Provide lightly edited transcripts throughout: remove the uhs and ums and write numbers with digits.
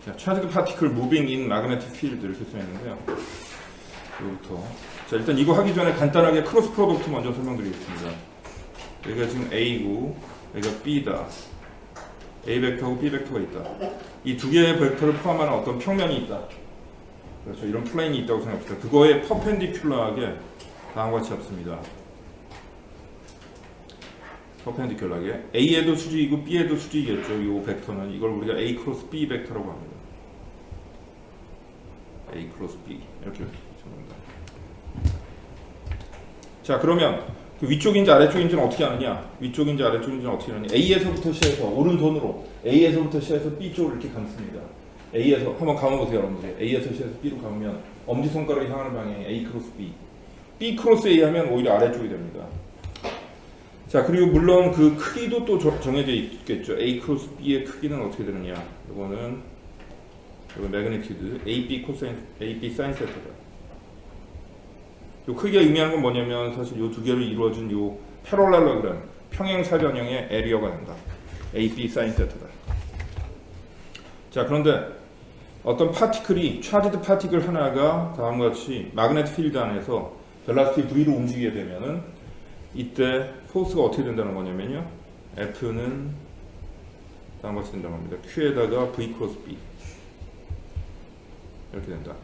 자, charged particle moving in magnetic field 이렇게 써있는데요. 여기부터. 자, 일단 이거 하기 전에 간단하게 크로스 프로덕트 먼저 설명드리겠습니다. 여기가 지금 A고, 여기가 B다. A 벡터하고 B 벡터가 있다. 이 두 개의 벡터를 포함하는 어떤 평면이 있다. 그렇죠. 이런 플레인이 있다고 생각합니다. 그거에 퍼펜디큘러하게 다음과 같이 잡습니다. 퍼펜디큘러하게 A에도 수직이고 B에도 수직이겠죠. 이 벡터는 이걸 우리가 A 크로스 B 벡터라고 합니다. A 크로스 B 이렇게 적는다. 자, 그러면 그 위쪽인지 아래쪽인지는 어떻게 아느냐? 위쪽인지 아래쪽인지는 어떻게 아느냐? A에서부터 시작해서 오른손으로 A에서부터 시작해서 B 쪽으로 이렇게 감습니다. A에서 한번 감아보세요, 여러분들. A에서 시작해서 B로 감으면 엄지손가락이 향하는 방향이 A 크로스 B. B 크로스 A 하면 오히려 아래쪽이 됩니다. 자, 그리고 물론 그 크기도 또 정해져 있겠죠. A 크로스 B의 크기는 어떻게 되느냐? 이거는 매그니튜드 AB 코사인 AB 사인 세타다. 요 크기가 의미하는 건 뭐냐면 사실 요 두 개로 이루어진 요 패럴렐로그램 평행사변형의 에리어가 된다. AB 사인 세타다. 자, 그런데 어떤 파티클이 차지드 파티클 하나가 다음과 같이 마그네틱 필드 안에서 벨라시티 V로 움직이게 되면은 이때 포스가 어떻게 된다는 거냐면요. F는 다음과 같이 된다고 합니다. Q에다가 V 크로스 B 이렇게 된다.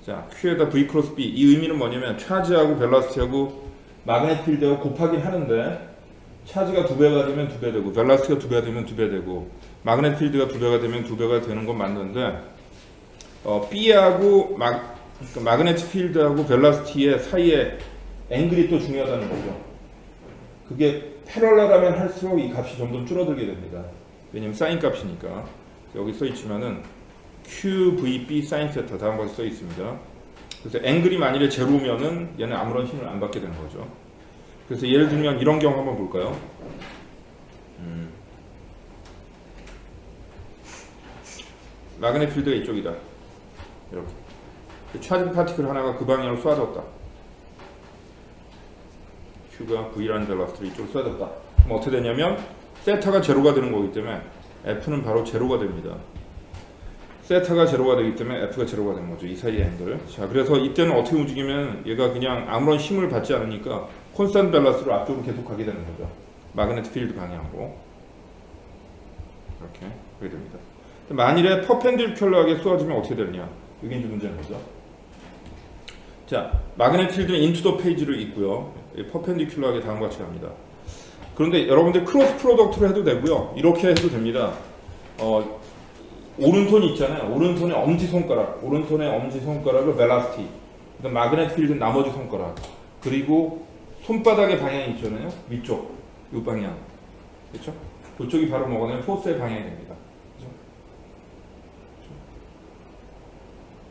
자, Q에다 V 크로스 B 이 의미는 뭐냐면 차지하고 벨라시티하고 마그네틱 필드하고 곱하긴 하는데 차지가 2배가 되면 2배 되고 벨라시티가 2배가 되면 2배 되고 마그네틱 필드가 2배가 되면 2배가 되는 건 맞는데 B하고 그러니까 마그네틱 필드하고 벨라시티의 사이에 앵글이 또 중요하다는 거죠. 그게 패럴렐하면 할수록 이 값이 점점 줄어들게 됩니다. 왜냐면 사인 값이니까. 여기 써 있지만은 QVB 사인 세타 다음과 같이 써 있습니다. 그래서 앵글이 만일에 제로면은 얘는 아무런 힘을 안 받게 되는 거죠. 그래서 예를 들면 이런 경우 한번 볼까요? 마그네틱 필드가 이쪽이다. 이렇게. 차지 파티클 하나가 그 방향으로 쏴졌다. Q가 V라는 벨라시티로 이쪽으로 쏴졌다. 그럼 어떻게 되냐면 세타가 제로가 되는 거기 때문에 F는 바로 제로가 됩니다. 세타가 제로가 되기 때문에 F가 제로가 되는 거죠. 이 사이의 앵글. 자, 그래서 이때는 어떻게 움직이면 얘가 그냥 아무런 힘을 받지 않으니까 콘스탄트 밸런스로 앞쪽으로 계속 가게 되는 거죠. 마그네틱 필드 방향으로. 이렇게 하게 됩니다. 만일에 퍼펜디큘러하게 쏘아지면 어떻게 되느냐? 이게 이제 문제인 거죠. 자, 마그네틱 필드는 인투 더 페이지로 있고요. 퍼펜디큘러하게 다음과 같이 갑니다. 그런데 여러분들 크로스 프로덕트로 해도 되고요. 이렇게 해도 됩니다. 오른손 있잖아요. 오른손의 엄지손가락을 벨라시티. 그다음 마그네틱 필드는 나머지 손가락. 그리고 손바닥의 방향이 있잖아요. 위쪽. 이 방향. 그렇죠? 그쪽이 바로 뭐냐면 포스의 방향이 됩니다.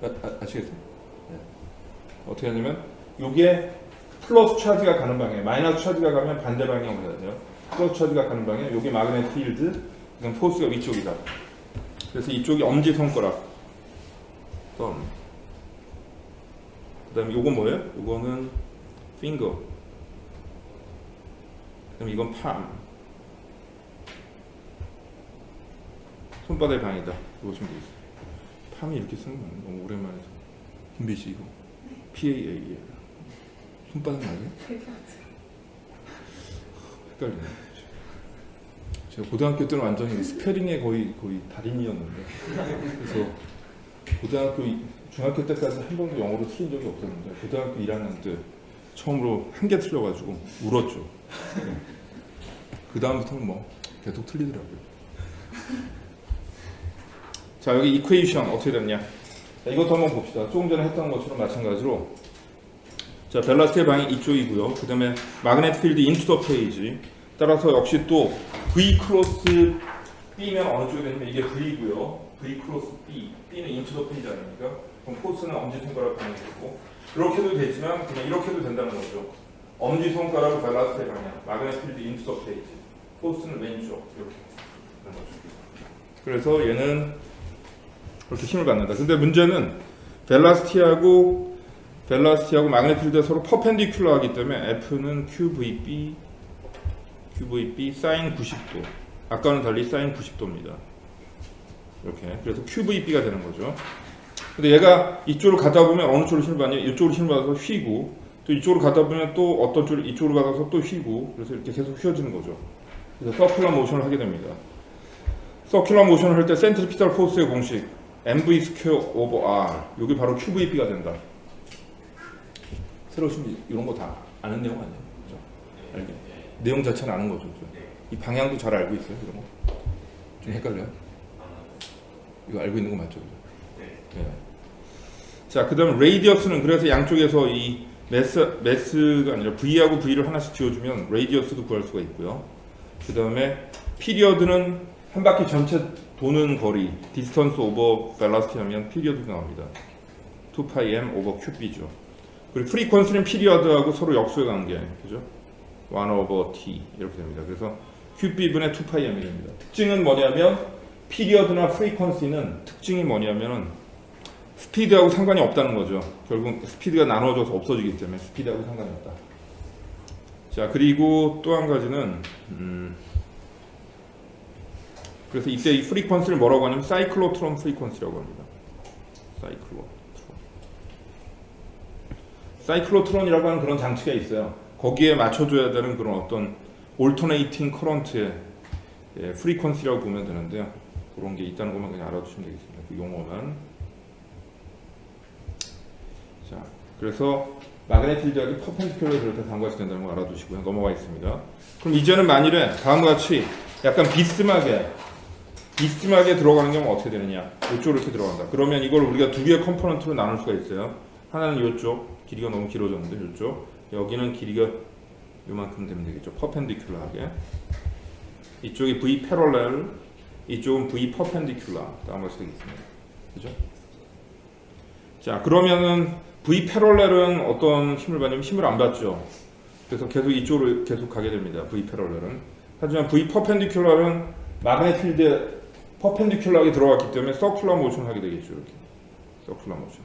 그렇죠? 아시겠어요? 네. 어떻게 하냐면 요게 플러스 차지가 가는 방향, 마이너스 차지가 가면 반대 방향으로 해야 돼요. 플러스 차지가 가는 방향, 요게 마그네틱 필드, 그다음 포스가 위쪽이다. 그래서 이쪽이 엄지손가락, 그 다음에 요건 뭐예요? 요거는 finger, 그 다음에 이건 palm, 손바닥의 방이다. 이거 좀 보세요. palm이 이렇게 쓰는 거 너무 오랜만에 김비씨 이거 PAA 손바닥 맞아요? 헷갈리네. 제가 고등학교 때는 완전히 스페링에 거의 달인이었는데, 그래서 중학교 때까지 한 번도 영어로 틀린 적이 없었는데 고등학교 1학년 때 처음으로 한 개 틀려가지고 울었죠. 그 다음부터는 뭐 계속 틀리더라고요. 자, 여기 이퀘이션 어떻게 됐냐? 자, 이것도 한번 봅시다. 조금 전에 했던 것처럼 마찬가지로, 자, 벨라시티의 방이 이쪽이고요. 그 다음에 마그네틱 필드 인투 더 페이지. 따라서 역시 또 V 크로스 B면 어느 쪽이 되냐면 이게 V고요. V 크로스 B, B는 인투 더 페이지 아닙니까? 그럼 포스는 엄지손가락 방향이 되고, 이렇게도 되지만 그냥 이렇게도 된다는 거죠. 엄지손가락으로 벨라시티의 방향, 마그네틱 필드 인투 더 페이지, 포스는 왼쪽, 이렇게 되는 거죠. 그래서 얘는 그렇게 힘을 받는다. 근데 문제는 벨라시티하고 마그네틱 필드가 서로 퍼펜디큘러 하기 때문에 F는 QVB 사인 90도. 아까는 달리 사인 90도입니다. 이렇게. 그래서 QVB가 되는 거죠. 근데 얘가 이쪽으로 가다 보면 어느 쪽으로 힘을 받냐? 이쪽으로 힘을 받아서 휘고, 또 이쪽으로 가다 보면 또 어떤 쪽으로 이쪽으로 받아서 또 휘고, 그래서 이렇게 계속 휘어지는 거죠. 그래서 서큘러 모션을 하게 됩니다. 서큘러 모션을 할 때 센트리피탈 포스의 공식 mv 스퀘어 오버 r, 여기 바로 QVB가 된다. 새로 오신 이런 거 다 아는 내용 아니에요? 그죠? 알게. 내용 자체는 아는 거죠. 그죠? 이 방향도 잘 알고 있어요. 이런 거. 좀 헷갈려요? 이거 알고 있는 거 맞죠? 네. 자, 그 다음 레이디어스는, 그래서 양쪽에서 이 매스가 아니라 V하고 V를 하나씩 지워주면 레이디어스도 구할 수가 있고요. 그 다음에 피리어드는 한 바퀴 전체 도는 거리, 디스턴스 오버 벨라시티 하면 피리어드가 나옵니다. 2πm 오버 QB죠. 그리고 프리퀀스는 피리어드하고 서로 역수의 관계, 그죠? 1 over t 이렇게 됩니다. 그래서 QB분의 2πm이 됩니다. 특징은 뭐냐면 피리어드나 프리퀀시는 특징이 뭐냐면은 스피드하고 상관이 없다는 거죠. 결국 스피드가 나눠져서 없어지기 때문에 스피드하고 상관이 없다. 자, 그리고 또 한 가지는 그래서 이때 이 프리퀀시를 뭐라고 하냐면 사이클로트론 프리퀀시라고 합니다. 사이클로트론이라고 하는 그런 장치가 있어요. 거기에 맞춰줘야 되는 그런 어떤 올터네이팅 커런트의 프리퀀시라고 보면 되는데요. 그런 게 있다는 것만 그냥 알아두시면 되겠습니다. 그 용어만. 자, 그래서 마그네틱 필드하기 퍼펜디큘러에 그렇게 담가서 된다는 거 알아두시고요. 넘어가 있습니다. 그럼 이제는 만일에 다음과 같이 약간 비스듬하게 들어가는 경우는 어떻게 되느냐? 이쪽으로 이렇게 들어간다. 그러면 이걸 우리가 두 개의 컴포넌트로 나눌 수가 있어요. 하나는 이쪽, 길이가 너무 길어졌는데 이쪽, 여기는 길이가 요만큼 되면 되겠죠. 퍼펜디큘러하게. 이쪽이 V 패럴렐, 이쪽은 V 퍼펜디큘러. 다음같이 되겠습니다. 그죠? 자, 그러면은 V 패럴렐은 어떤 힘을 받냐면 힘을 안 받죠. 그래서 계속 이쪽으로 계속 가게 됩니다. V 패럴렐은. 하지만 V 퍼펜디큘러는 마그네틱 필드에 퍼펜디큘러하게 들어갔기 때문에 서큘러 모션을 하게 되겠죠. 이렇게. 서큘러 모션.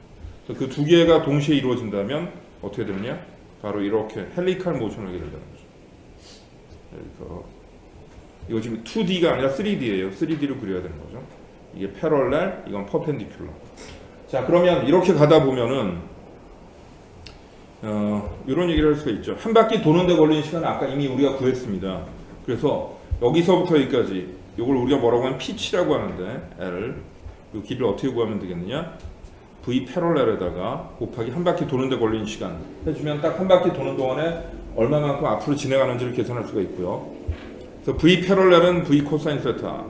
그래서 그 두 개가 동시에 이루어진다면 어떻게 되느냐? 바로 이렇게 헬리칼 모션을 하게 된다는 거죠. 이거 지금 2D가 아니라 3D예요. 3D로 그려야 되는 거죠. 이게 패럴렐, 이건 퍼펜디큘러. 자, 그러면 이렇게 가다 보면은 이런 얘기를 할 수가 있죠. 한 바퀴 도는데 걸리는 시간은 아까 이미 우리가 구했습니다. 그래서 여기서부터 여기까지 이걸 우리가 뭐라고 하면 피치라고 하는데 L, 이 길이를 어떻게 구하면 되겠느냐? V 패럴렐에다가 곱하기 한 바퀴 도는데 걸리는 시간 해주면 딱 한 바퀴 도는 동안에 얼마만큼 앞으로 진행하는지를 계산할 수가 있고요. 그래서 V 패럴렐은 V 코사인 세타.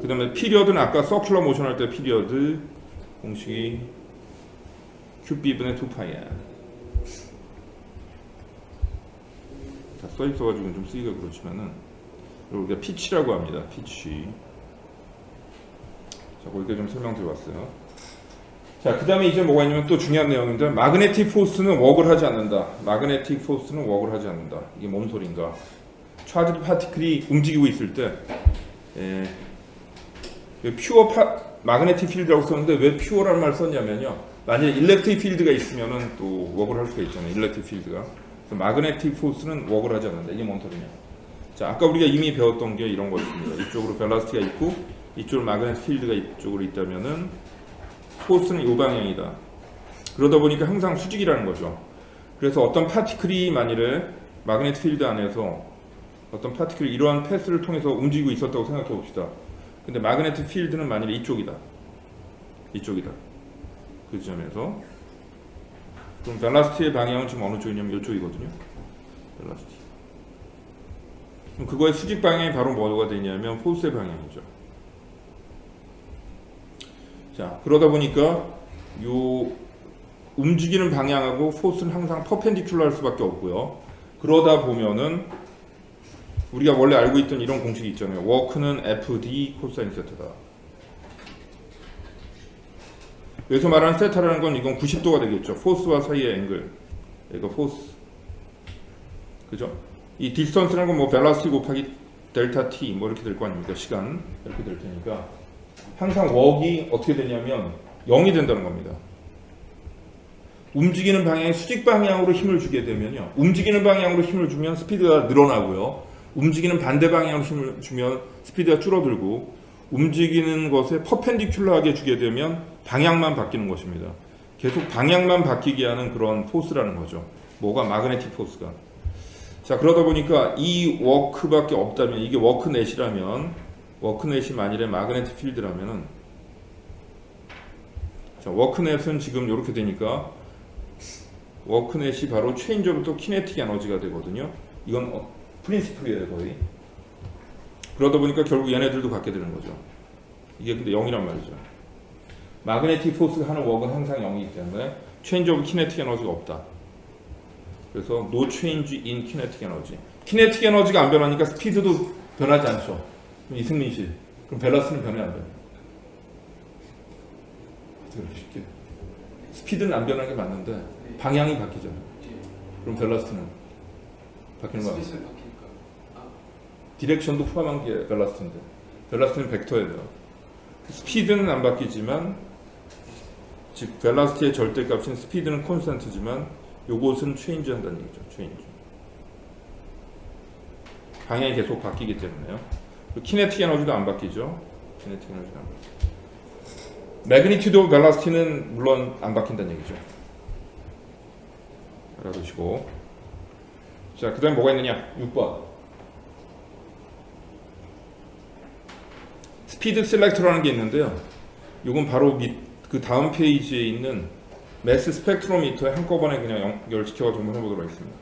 그 다음에 피리어드는 아까 서큘러 모션 할 때 피리어드 공식이 QB분의 2πm. 다 써있어가지고 좀 쓰기가 그렇지만은 우리가 피치라고 합니다. 피치. 자, 거기까지 좀 설명드려봤어요. 자, 그 다음에 이제 뭐가 있냐면 또 중요한 내용인데 마그네틱 포스는 웍을 하지 않는다. 마그네틱 포스는 웍을 하지 않는다. 이게 뭔 소린가? 차지 파티클이 움직이고 있을 때 퓨어 마그네틱 필드라고 썼는데 왜 퓨어라는 말 썼냐면요. 만약에 일렉트릭 필드가 있으면은 또 웍을 할 수가 있잖아요. 일렉트릭 필드가. 그래서 마그네틱 포스는 웍을 하지 않는다. 이게 뭔 소리냐? 자, 아까 우리가 이미 배웠던 게 이런 거였습니다. 이쪽으로 벨라시티가 있고 이쪽으로 마그네틱 필드가 이쪽으로 있다면은 포스는 이 방향이다. 그러다 보니까 항상 수직이라는 거죠. 그래서 어떤 파티클이 만일에 마그네틱 필드 안에서 어떤 파티클이 이러한 패스를 통해서 움직이고 있었다고 생각해 봅시다. 근데 마그네틱 필드는 만일에 이쪽이다. 그 지점에서 그럼 벨라시티의 방향은 지금 어느 쪽이냐면 이쪽이거든요. 벨라시티. 그럼 그거의 수직 방향이 바로 뭐가 되냐면 포스의 방향이죠. 자, 그러다 보니까 요 움직이는 방향하고 포스는 항상 퍼펜디큘러 할 수밖에 없고요. 그러다 보면은 우리가 원래 알고 있던 이런 공식이 있잖아요. 워크는 FD 코사인 세타다. 여기서 말하는 세타라는 건 이건 90도가 되겠죠. 포스와 사이의 앵글. 이거 포스. 그죠? 이 디스턴스라는 건 뭐 벨라시티 곱하기 델타 T 뭐 이렇게 될 거 아닙니까? 시간. 이렇게 될 테니까. 항상 웍이 어떻게 되냐면 0이 된다는 겁니다. 움직이는 방향에 수직 방향으로 힘을 주게 되면요. 움직이는 방향으로 힘을 주면 스피드가 늘어나고요. 움직이는 반대 방향으로 힘을 주면 스피드가 줄어들고 움직이는 것에 퍼펜디큘러하게 주게 되면 방향만 바뀌는 것입니다. 계속 방향만 바뀌게 하는 그런 포스라는 거죠. 뭐가 마그네틱 포스가. 자, 그러다 보니까 이 워크밖에 없다면, 이게 워크넷이라면, 워크넷이 만일에 마그네틱 필드라면은, 자, 워크넷은 지금 이렇게 되니까 워크넷이 바로 체인지 오브 또 키네틱 에너지가 되거든요. 이건 프린시플이에요, 거의. 그러다 보니까 결국 얘네들도 갖게 되는 거죠. 이게 근데 0이란 말이죠. 마그네틱 포스가 하는 워크는 항상 0이기 때문에 체인지 오브 키네틱 에너지가 없다. 그래서 no change in kinetic energy. 키네틱 에너지가 안 변하니까 스피드도 변하지 않죠. 그럼 이승민 씨, 그럼 벨라스는 변해 안 변해? 쉽게. 스피드는 안 변하는 게 맞는데 방향이 바뀌잖아요. 그럼 벨라스는 바뀌는 거 아니에요? 디렉션도 포함한 게 벨라스트인데 벨라스트는 벡터예요. 스피드는 안 바뀌지만 즉 벨라스트의 절대값인 스피드는 콘스턴트지만 요것은 체인지 한다는 얘기죠. 체인지. 방향이 계속 바뀌기 때문에요. 키네틱 에너지도 안 바뀌죠. 키네틱 에너지도 안 바뀌죠. 매그니튜드 오브 벨라시티는 물론 안 바뀐다는 얘기죠. 알아두시고. 자, 그 다음에 뭐가 있느냐? 6번. 스피드 셀렉터라는 게 있는데요. 이건 바로 그 다음 페이지에 있는 매스 스펙트로미터에 한꺼번에 그냥 연결시켜가지고 한번 해보도록 하겠습니다.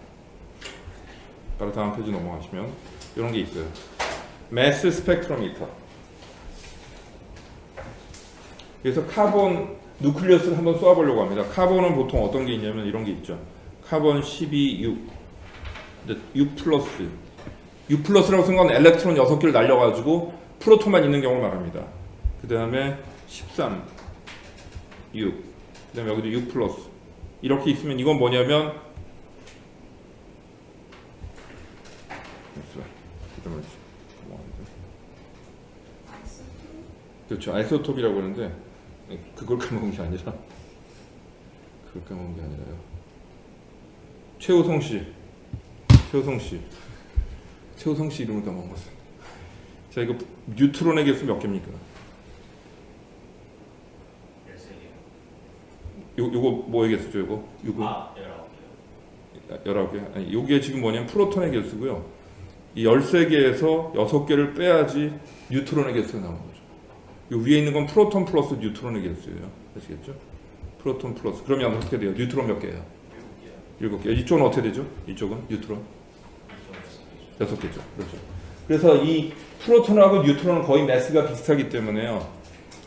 바로 다음 페이지 넘어가시면 이런 게 있어요. 매스 스펙트로미터. 그래서 카본 누클리어스를 한번 쏘아보려고 합니다. 카본은 보통 어떤 게 있냐면 이런 게 있죠. 카본 12, 6 플러스. 6 플러스라고 쓴 건 엘렉트론 6개를 날려가지고 프로톤만 있는 경우를 말합니다. 그 다음에 13, 6. 그 다음에 여기도 6 플러스. 이렇게 있으면 이건 뭐냐면 그렇죠. 아이소톱이라고 하는데 그걸 까먹은 게 아니라요. 최호성 씨 이름을 까먹은 거죠. 자, 이거 뉴트론의 개수 몇 개입니까? 요거 뭐의 개수죠, 요거? 19개. 아니, 요게 지금 뭐냐면 프로톤의 개수고요. 이 13개에서 6개를 빼야지 뉴트론의 개수가 나오는 거죠. 요 위에 있는 건 프로톤 플러스 뉴트론의 개수예요. 아시겠죠? 프로톤 플러스. 그러면 어떻게 돼요? 뉴트론 몇 개예요? 7개. 이쪽은 어떻게 되죠? 이쪽은 뉴트론 6개죠. 그렇죠. 그래서 이 프로톤하고 뉴트론은 거의 매스가 비슷하기 때문에요.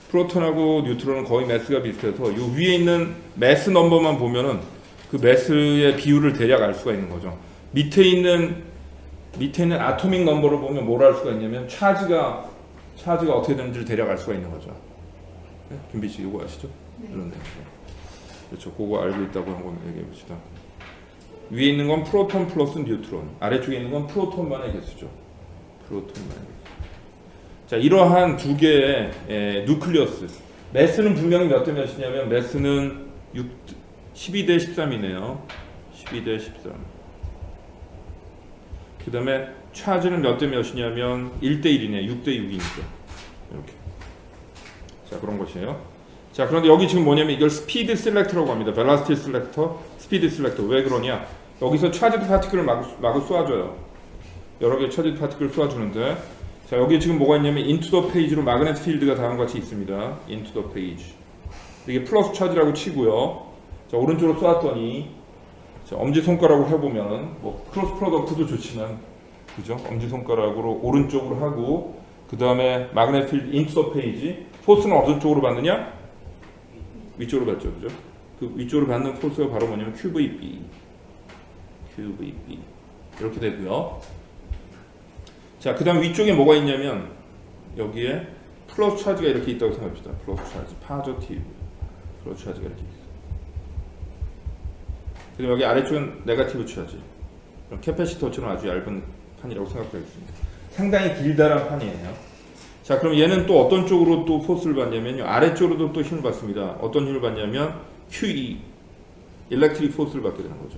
프로톤하고 뉴트론은 거의 매스가 비슷해서 이 위에 있는 매스 넘버만 보면은 그 매스의 비율을 대략 알 수가 있는 거죠. 밑에 있는 아토믹 넘버를 보면 뭘 알 수가 있냐면 차지가 어떻게 되는지를 대략 알 수가 있는 거죠. 네? 김비 씨 이거 아시죠? 네. 그런데 그렇죠. 그거 알고 있다고 한번 얘기해 봅시다. 위에 있는 건 프로톤 플러스 뉴트론, 아래쪽에 있는 건 프로톤만의 개수죠. 프로톤만의 개수. 자, 이러한 두 개의 누클리어스. 매스는 분명히 몇 대 몇이냐면 매스는 12대 13이네요. 12대 13. 그 다음에 차지는 몇 대 몇이냐면 1대 1이네. 6대 6이니까. 이렇게. 자, 그런 것이에요. 자, 그런데 여기 지금 뭐냐면 이걸 스피드 셀렉터라고 합니다. 벨라시티 셀렉터, 스피드 셀렉터. 왜 그러냐? 여기서 차지드 파티클을 마구 쏘아줘요. 여러 개의 차지드 파티클을 쏘아주는데, 자, 여기 지금 뭐가 있냐면 인투 더 페이지로 마그네틱 필드가 다음과 같이 있습니다. 인투 더 페이지. 이게 플러스 차지라고 치고요. 자, 오른쪽으로 쏘았더니, 자, 엄지손가락으로 해보면 뭐 크로스 프로덕트도 좋지만, 그죠? 엄지손가락으로 오른쪽으로 하고, 그 다음에 마그네틱 필드 인투 더 페이지. 포스는 어느 쪽으로 받느냐? 위쪽으로 받죠, 그죠? 그 위쪽으로 받는 포스가 바로 뭐냐면 QVB 이렇게 되고요. 자, 그 다음 위쪽에 뭐가 있냐면 여기에 플러스 차지가 이렇게 있다고 생각합시다. 플러스 차지, 파저티브 플러스 차지가 이렇게 있어요. 그리고 여기 아래쪽은 네거티브 차지. 캐패시터처럼 아주 얇은 판이라고 생각하겠습니다. 상당히 길다란 판이에요. 자, 그럼 얘는 또 어떤 쪽으로 또 포스를 받냐면요. 아래쪽으로도 또 힘을 받습니다. 어떤 힘을 받냐면 QE, 일렉트릭 포스를 받게 되는 거죠.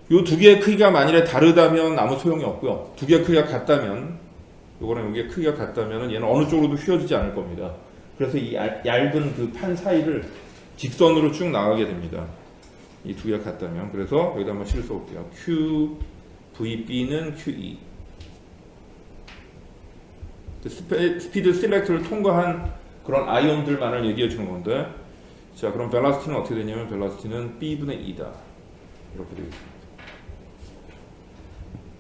이 두 개의 크기가 만일에 다르다면 아무 소용이 없고요. 두 개의 크기가 같다면 요거랑 이게 크기가 같다면 얘는 어느 쪽으로도 휘어지지 않을 겁니다. 그래서 이 얇은 그 판 사이를 직선으로 쭉 나가게 됩니다. 이 두 개가 같다면. 그래서 여기다 한번 실 써볼게요. Q, VB는 QE. 스피드 셀렉터를 통과한 그런 아이온들만을 얘기해 주는 건데, 자, 그럼 벨라시티는 어떻게 되냐면 벨라시티는 B분의 E다. 이렇게 되겠습니다.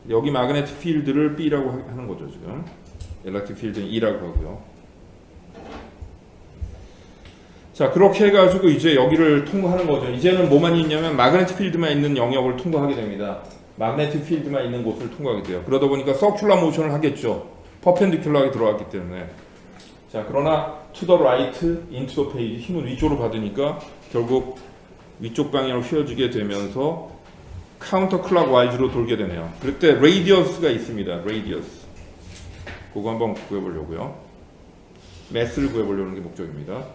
여기 마그네틱 필드를 B라고 하는 거죠, 지금. 엘렉트릭 필드는 E라고 하고요. 자, 그렇게 해가지고 이제 여기를 통과하는 거죠. 이제는 뭐만 있냐면 마그네틱 필드만 있는 영역을 통과하게 됩니다. 마그네틱 필드만 있는 곳을 통과하게 돼요. 그러다 보니까 서큘러 모션을 하겠죠. 퍼펜디큘러하게 들어갔기 때문에. 자, 그러나 to the right, into the page, 힘은 위쪽으로 받으니까 결국 위쪽 방향으로 휘어지게 되면서 카운터 클락 와이즈로 돌게 되네요. 그럴 때 레이디어스가 있습니다. 레이디어스. 그거 한번 구해보려고요. 매스를 구해보려는 게 목적입니다.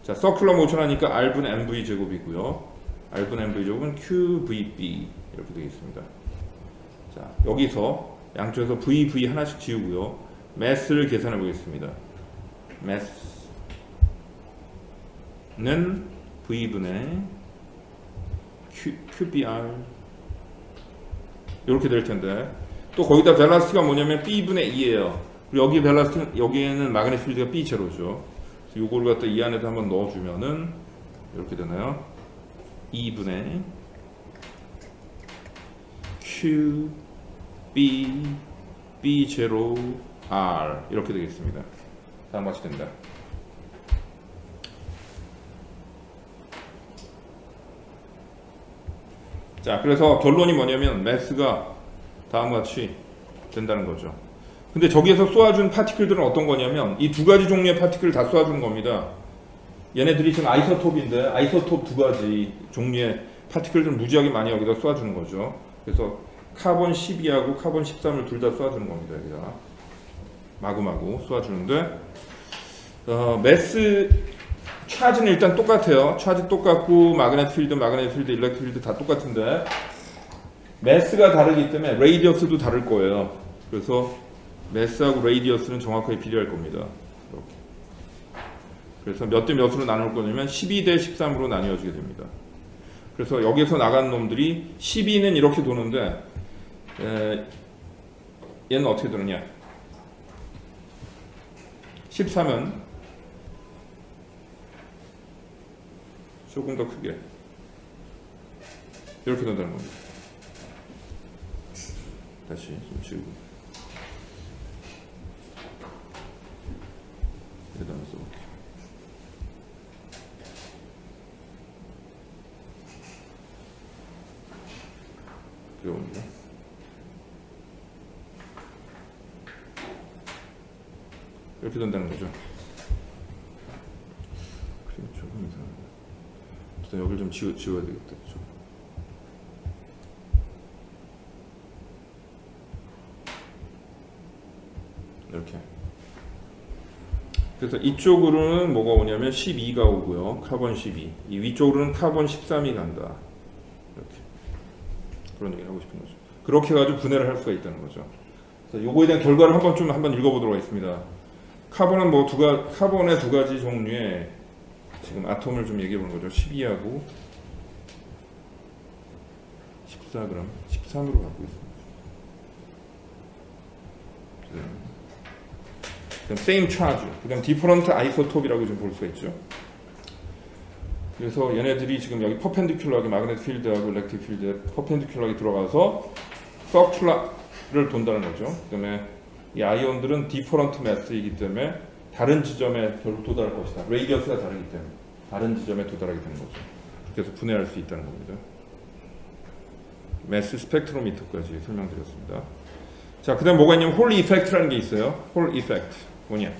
자, 서큘러 모션 하니까 R분 MV 제곱이고요. R분 MV 제곱은 QVB 이렇게 되겠습니다. 자, 여기서 양쪽에서 VV 하나씩 지우고요. 매스를 계산해 보겠습니다. 매스는 V분의 QBR 이렇게 될 텐데, 또 거기다 벨라시티가 뭐냐면 B분의 2예요. 그리고 여기 벨라시티, 여기에는 마그네틱 필드가 B 제로죠. 요거를 갖다 이 안에다 한번 넣어주면은 이렇게 되나요? 2분의 Q B B 제로 R 이렇게 되겠습니다. 다음 같이 됩니다. 자, 그래서 결론이 뭐냐면 매스가 다음과 같이 된다는 거죠. 근데 저기에서 쏘아준 파티클들은 어떤 거냐면 이 두 가지 종류의 파티클을 다 쏘아준 겁니다. 얘네들이 지금 아이소톱인데 아이소톱 두 가지 종류의 파티클들은 무지하게 많이 여기다 쏘아주는 거죠. 그래서 카본 12하고 카본 13을 둘 다 쏘아주는 겁니다. 여기다 마구마구 쏘아주는데 매스 차지는 일단 똑같아요. 차지 똑같고 마그네틱 필드, 일렉트릭 필드 다 똑같은데 매스가 다르기 때문에 레이디어스도 다를 거예요. 그래서 매스하고 레이디어스는 정확하게 비례할 겁니다. 이렇게. 그래서 몇 대 몇으로 나눌 거냐면 12대 13으로 나뉘어지게 됩니다. 그래서 여기서 나간 놈들이 12는 이렇게 도는데 얘는 어떻게 도느냐? 13은 조금 더 크게 이렇게 된다는 겁니다. 다시 좀 지우고 여기다 써볼게요. 귀여운데? 이렇게 된다는 거죠. 그림 조금 이상한데. 일단 여기를 좀 지워야 되겠다. 좀. 이렇게. 그래서 이쪽으로는 뭐가 오냐면 12가 오고요. 카본 12. 이 위쪽으로는 카본 13이 간다. 이렇게. 그런 얘기를 하고 싶은 거죠. 그렇게 해가지고 분해를 할 수가 있다는 거죠. 그래서 요거에 대한 결과를 한번 읽어보도록 하겠습니다. 카본은 카본의 두 가지 종류의 지금 아톰을 좀 얘기해 보는 거죠. 12하고 14g, 13으로 갖고 있습니다. 그다음 same charge, 그다음 different isotope이라고 좀 볼 수가 있죠. 그래서 얘네들이 지금 여기 퍼펜디큘러하게 마그네틱 필드하고 일렉트릭 필드에 퍼펜디큘러하게 들어가서 서큘러를 돈다는 거죠. 그다음에 이 아이온들은 디퍼런트 매스이기 때문에 다른 지점에 결국 도달할 것이다. 레이디어스가 다르기 때문에 다른 지점에 도달하게 되는 거죠. 그래서 분해할 수 있다는 겁니다. 매스 스펙트로미터까지 설명드렸습니다. 자, 그 다음 뭐가 있냐면 홀 이펙트라는 게 있어요. 홀 이펙트 뭐냐?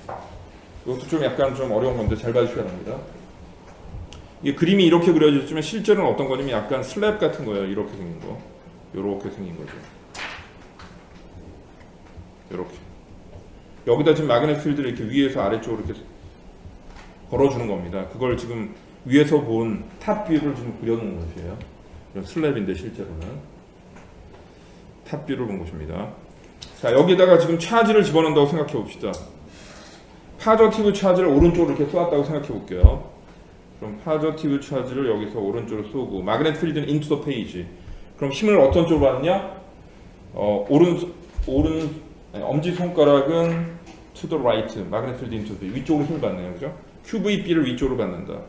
이것도 좀 약간 좀 어려운 건데 잘 봐주셔야 합니다. 이게 그림이 이렇게 그려졌지만 실제로는 어떤 거냐면 약간 슬랩 같은 거예요. 이렇게 생긴 거. 이렇게 생긴 거죠. 이렇게. 여기다 지금 마그네틱 필드를 이렇게 위에서 아래쪽으로 이렇게 걸어주는 겁니다. 그걸 지금 위에서 본 탑뷰를 지금 그려놓은 것이에요. 이런 슬랩인데 실제로는 탑뷰를 본 것입니다. 자, 여기다가 지금 차지를 집어넣는다고 생각해 봅시다. 파저티브 차지를 오른쪽으로 이렇게 쏘았다고 생각해 볼게요. 그럼 파저티브 차지를 여기서 오른쪽으로 쏘고 마그넷 필드는 into the page. 그럼 힘을 어떤 쪽으로 받느냐? 엄지 손가락은 to the right, 마그넷 필드 into the 위쪽으로 힘을 받네요, 그죠? QVB를 위쪽으로 받는다.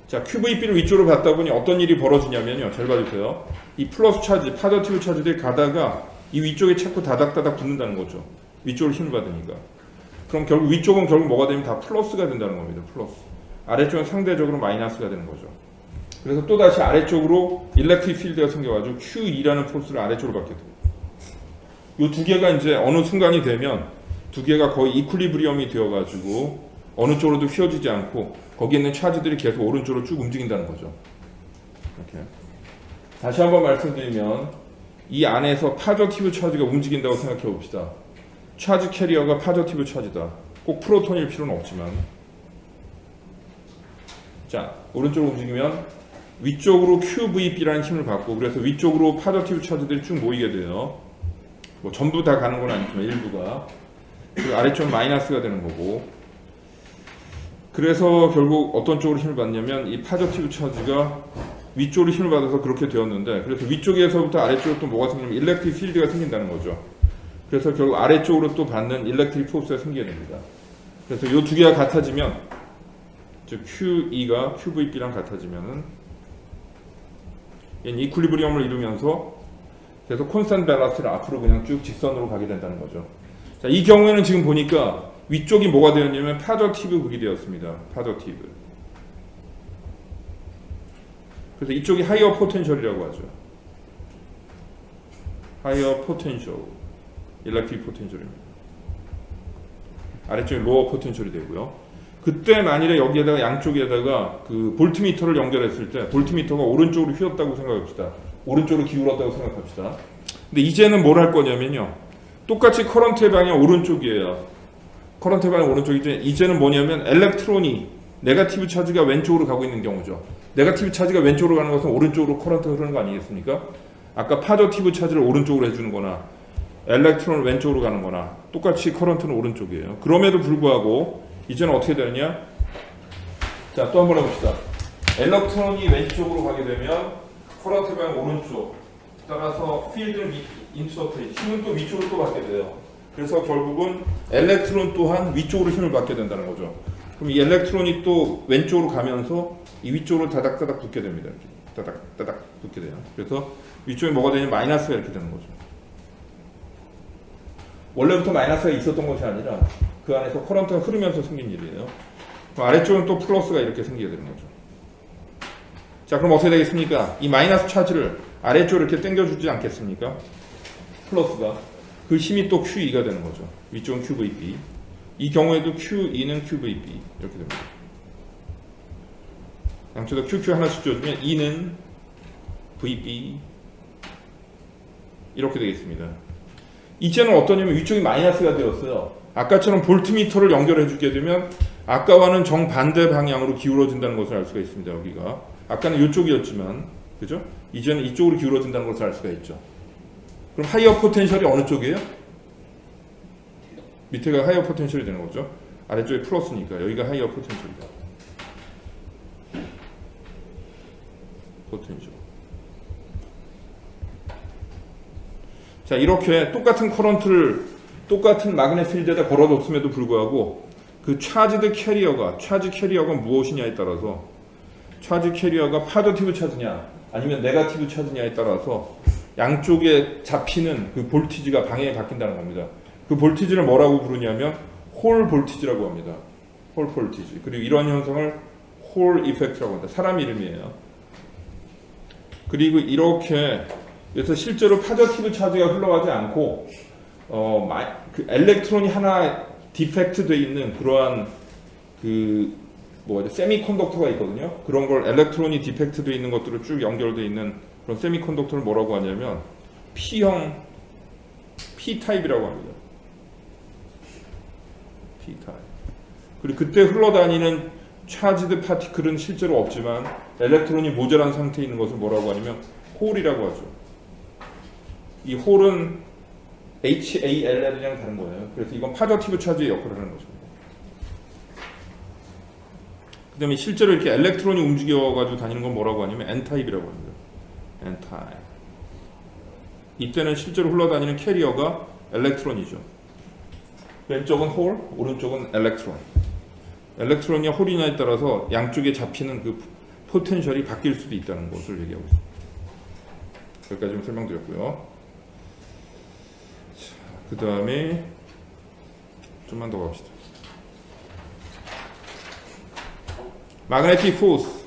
자, QVB를 위쪽으로 받다 보니 어떤 일이 벌어지냐면요, 잘 봐주세요. 이 플러스 차지, 파저티브 차지들이 가다가 이 위쪽에 자꾸 다닥다닥 붙는다는 거죠. 위쪽으로 힘을 받으니까. 그럼 결국 위쪽은 결국 뭐가 되면 다 플러스가 된다는 겁니다. 플러스. 아래쪽은 상대적으로 마이너스가 되는 거죠. 그래서 또다시 아래쪽으로 일렉트릭 필드가 생겨가지고 QE라는 포스를 아래쪽으로 받게 됩니다. 이 두 개가 이제 어느 순간이 되면 두 개가 거의 이퀄리브리엄이 되어가지고 어느 쪽으로도 휘어지지 않고 거기에 있는 차지들이 계속 오른쪽으로 쭉 움직인다는 거죠. 이렇게. 다시 한번 말씀드리면 이 안에서 파저티브 차지가 움직인다고 생각해 봅시다. 차지 캐리어가 파저티브 차지다. 꼭 프로톤일 필요는 없지만. 자, 오른쪽으로 움직이면 위쪽으로 QVB라는 힘을 받고 그래서 위쪽으로 파저티브 차지들이 쭉 모이게 돼요. 뭐 전부 다 가는 건 아니지만 일부가. 그리고 아래쪽은 마이너스가 되는 거고. 그래서 결국 어떤 쪽으로 힘을 받냐면 이 파저티브 차지가 위쪽으로 힘을 받아서 그렇게 되었는데 그래서 위쪽에서부터 아래쪽으로 또 뭐가 생기냐면 일렉트릭 필드가 생긴다는 거죠. 그래서 결국 아래쪽으로 또 받는 일렉트릭 포스가 생기게 됩니다. 그래서 이 두 개가 같아지면 즉 QE가 QVB랑 같아지면은 얘는 이퀄리브리엄을 이루면서 그래서 콘스탄트 밸런스를 앞으로 그냥 쭉 직선으로 가게 된다는 거죠. 자, 이 경우에는 지금 보니까 위쪽이 뭐가 되었냐면 파저티브 극이 되었습니다. 파저티브. 그래서 이쪽이 하이어 포텐셜이라고 하죠. 하이어 포텐셜, 일렉트릭 포텐셜입니다. 아래쪽이 로어 포텐셜이 되고요. 그때 만일에 여기에다가 양쪽에다가 그 볼트미터를 연결했을 때 볼트미터가 오른쪽으로 휘었다고 생각합시다. 오른쪽으로 기울었다고 생각합시다. 근데 이제는 뭘 할 거냐면요. 똑같이 커런트의 방향 오른쪽이에요. 커런트의 방향 오른쪽이지. 이제는 뭐냐면 엘렉트론이 네거티브 차지가 왼쪽으로 가고 있는 경우죠. 네거티브 차지가 왼쪽으로 가는 것은 오른쪽으로 커런트가 흐르는 거 아니겠습니까? 아까 파저티브 차지를 오른쪽으로 해주는 거나 엘렉트론을 왼쪽으로 가는 거나 똑같이 커런트는 오른쪽이에요. 그럼에도 불구하고 이제는 어떻게 되느냐? 자, 또 한 번 해봅시다. 엘렉트론이 왼쪽으로 가게 되면 커런트 방향 오른쪽 따라서 필드는 인서페이지 힘은 또 위쪽으로 또 받게 돼요. 그래서 결국은 엘렉트론 또한 위쪽으로 힘을 받게 된다는 거죠. 그럼 이 엘렉트론이 또 왼쪽으로 가면서 이 위쪽으로 다닥다닥 붙게 됩니다. 이렇게 다닥다닥 붙게 돼요. 그래서 위쪽에 뭐가 되냐면 마이너스가 이렇게 되는 거죠. 원래부터 마이너스가 있었던 것이 아니라 그 안에서 커런트가 흐르면서 생긴 일이에요. 그럼 아래쪽은 또 플러스가 이렇게 생기게 되는 거죠. 자, 그럼 어떻게 되겠습니까? 이 마이너스 차지를 아래쪽으로 이렇게 당겨주지 않겠습니까? 플러스가. 그 힘이 또 QE가 되는 거죠. 위쪽은 QVB. 이 경우에도 QE는 QVB. 이렇게 됩니다. 양쪽에다 QQ 하나씩 줘주면 E는 VB. 이렇게 되겠습니다. 이제는 어떠냐면 위쪽이 마이너스가 되었어요. 아까처럼 볼트미터를 연결해 주게 되면 아까와는 정반대 방향으로 기울어진다는 것을 알 수가 있습니다. 여기가. 아까는 이쪽이었지만, 그죠? 이제는 이쪽으로 기울어진다는 것을 알 수가 있죠. 그럼 하이어 포텐셜이 어느 쪽이에요? 밑에가 하이어 포텐셜이 되는 거죠. 아래쪽이 플러스니까 여기가 하이어 포텐셜이다. 포텐셜. 자, 이렇게 똑같은 커런트를 똑같은 마그넷 필드에다 걸어뒀음에도 불구하고 그 차지드 캐리어가 차지 캐리어가 무엇이냐에 따라서 차지 캐리어가 파저티브 차지냐 아니면 네거티브 차지냐에 따라서 양쪽에 잡히는 그 볼티지가 방향이 바뀐다는 겁니다. 그 볼티지를 뭐라고 부르냐면 홀 볼티지라고 합니다. 홀 볼티지. 그리고 이런 현상을 홀 이펙트라고 합니다. 사람 이름이에요. 그리고 이렇게 그래서 실제로 파저티브 차지가 흘러가지 않고 그 엘렉트론이 하나 디펙트 돼 있는 그러한 그 세미컨덕터가 있거든요. 그런 걸 엘렉트론이 디펙트 돼 있는 것들을 쭉 연결돼 있는 그런 세미컨덕터를 뭐라고 하냐면 P형 P타입이라고 합니다. P타입. 그리고 그때 흘러다니는 차지드 파티클은 실제로 없지만 엘렉트론이 모자란 상태에 있는 것을 뭐라고 하냐면 홀이라고 하죠. 이 홀은 HALL이랑 다른 거예요. 그래서 이건 파저티브 차지의 역할을 하는 거죠. 그 다음에 실제로 이렇게 엘렉트론이 움직여가지고 다니는 건 뭐라고 하냐면 N타입이라고 합니다. N타입. 이때는 실제로 흘러다니는 캐리어가 엘렉트론이죠. 왼쪽은 홀, 오른쪽은 엘렉트론. 엘렉트론이 홀이냐에 따라서 양쪽에 잡히는 그 포텐셜이 바뀔 수도 있다는 것을 얘기하고 있습니다. 여기까지 좀 설명드렸고요. 그 다음에 좀만 더 갑시다. magnetic force.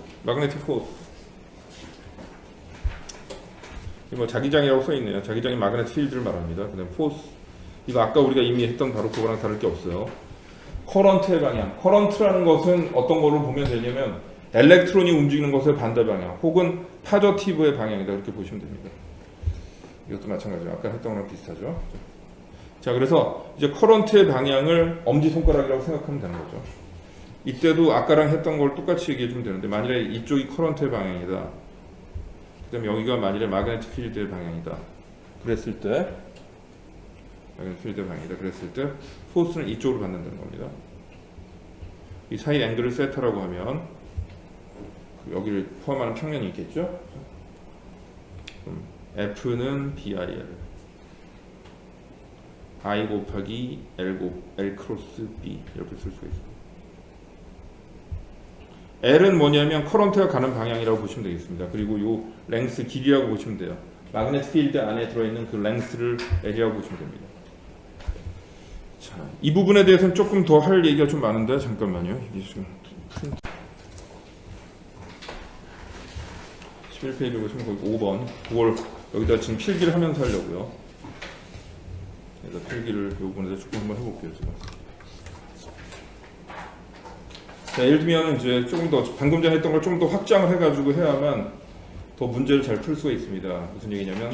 뭐 자기장이라고 써 있네요. 자기장이 magnetic field를 말합니다. 그다음 force. 이거 아까 우리가 이미 했던 바로 그거랑 다를 게 없어요. 커런트의 방향. 커런트라는 것은 어떤 걸로 보면 되냐면 엘렉트론이 움직이는 것의 반대 방향, 혹은 파저티브의 방향이다. 그렇게 보시면 됩니다. 이것도 마찬가지로 아까 했던 거랑 비슷하죠. 자, 그래서 이제 커런트의 방향을 엄지손가락이라고 생각하면 되는 거죠. 이때도 아까랑 했던 걸 똑같이 얘기해 주면 되는데, 만일에 이쪽이 커런트의 방향이다, 그 다음에 여기가 만일에 마그네틱 필드의 방향이다 그랬을 때, 포스는 이쪽으로 받는다는 겁니다. 이 사이 앵글을 세타라고 하면 여기를 포함하는 평면이 있겠죠. F는 BIL, I 곱하기 L 크로스 B 이렇게 쓸 수가 있습니다. L은 뭐냐면 커런트가 가는 방향이라고 보시면 되겠습니다. 그리고 요 랭스 길이라고 보시면 돼요. 마그네틱 필드 안에 들어있는 그 랭스를 L이라고 보시면 됩니다. 자, 이 부분에 대해서는 조금 더 할 얘기가 좀 많은데 잠깐만요. 이게 지금 11페이지 보시면 거기 5번 그걸 여기다 지금 필기를 하면서 하려고요. 그래서 필기를 이 부분에서 조금 한번 해볼게요. 지금. 자, 예를 들면 이제 조금 더 방금 전에 했던 걸 좀 더 확장을 해가지고 해야만 더 문제를 잘 풀 수가 있습니다. 무슨 얘기냐면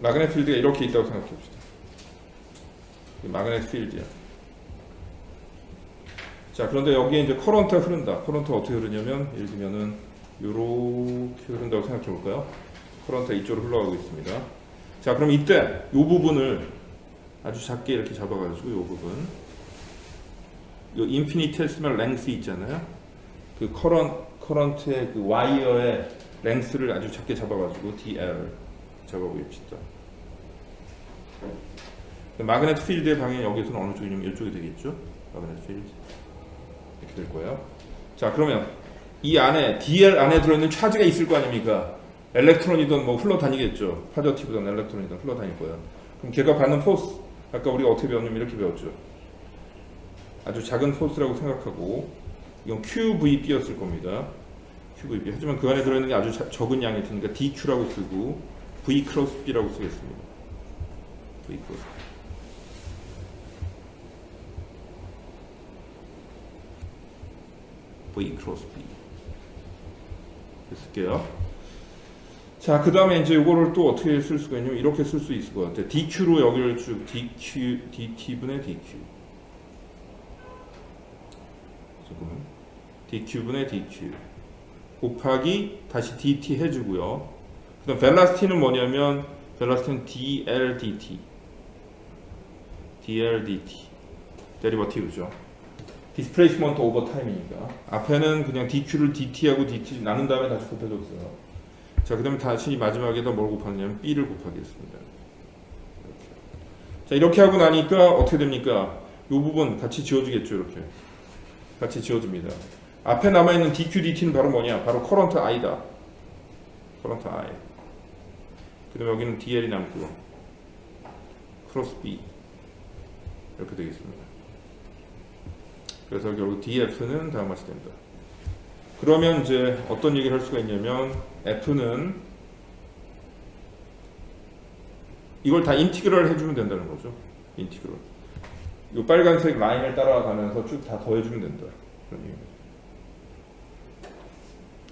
마그네틱 필드가 이렇게 있다고 생각해 봅시다. 마그네틱 필드야. 자, 그런데 여기에 이제 커런트가 흐른다. 커런트가 어떻게 흐르냐면 예를 들면은 이렇게 흐른다고 생각해 볼까요? 커런트가 이쪽으로 흘러가고 있습니다. 자, 그럼 이때 이 부분을 아주 작게 이렇게 잡아가지고 이 부분, 이 인피니테시멀 랭스 있잖아요. 그 커런트의 그 와이어의 랭스를 아주 작게 잡아가지고 DL 잡아보십시다. 마그네틱 필드의 방향이 여기서는 어느 쪽이냐면 이쪽이 되겠죠. 마그네틱 필드 이렇게 될 거예요. 자, 그러면 이 안에 DL 안에 들어있는 차지가 있을 거 아닙니까? 엘렉트론이든 뭐 흘러다니겠죠. 파저티브든 엘렉트론이든 흘러다닐 거예요. 그럼 걔가 받는 포스, 아까 우리가 어떻게 배웠냐면 이렇게 배웠죠. 아주 작은 포스라고 생각하고 이건 QVB였을 겁니다. QVB. 하지만 그 안에 들어있는 게 아주 적은 양이 있으니까 DQ라고 쓰고 V 크로스 B라고 쓰겠습니다. V 크로스 V 크로스 B 쓸게요. 자, 그 다음에 이제 이거를 또 어떻게 쓸 수가 있냐면 이렇게 쓸 수 있을 것 같아요. DQ로 여기를 쭉 DT분의 DQ. 조금 DQ분의 DQ 곱하기 다시 DT 해주고요. 그 다음 벨라시티는 뭐냐면 벨라시티는 DLDT 데리버티브죠. 디스플레이스먼트 오버 타임이니까 앞에는 그냥 DQ를 DT하고 DT 나눈 다음에 다시 곱해줬어요. 자, 그 다음에 다시 마지막에다 뭘 곱하냐면 B를 곱하겠습니다. 이렇게. 자, 이렇게 하고 나니까 어떻게 됩니까? 이 부분 같이 지워지겠죠. 이렇게 같이 지워집니다. 앞에 남아있는 DQ, DT는 바로 뭐냐? 바로 커런트 I다. 커런트 I. 그 다음에 여기는 DL이 남고요. 크로스 B 이렇게 되겠습니다. 그래서 결국 DF는 다음 같이 된다. 그러면 이제 어떤 얘기를 할 수가 있냐면 F는 이걸 다 인티그럴 해주면 된다는 거죠. 인티그럴. 이 빨간색 라인을 따라가면서 쭉 다 더해주면 된다. 그런 얘기입니다.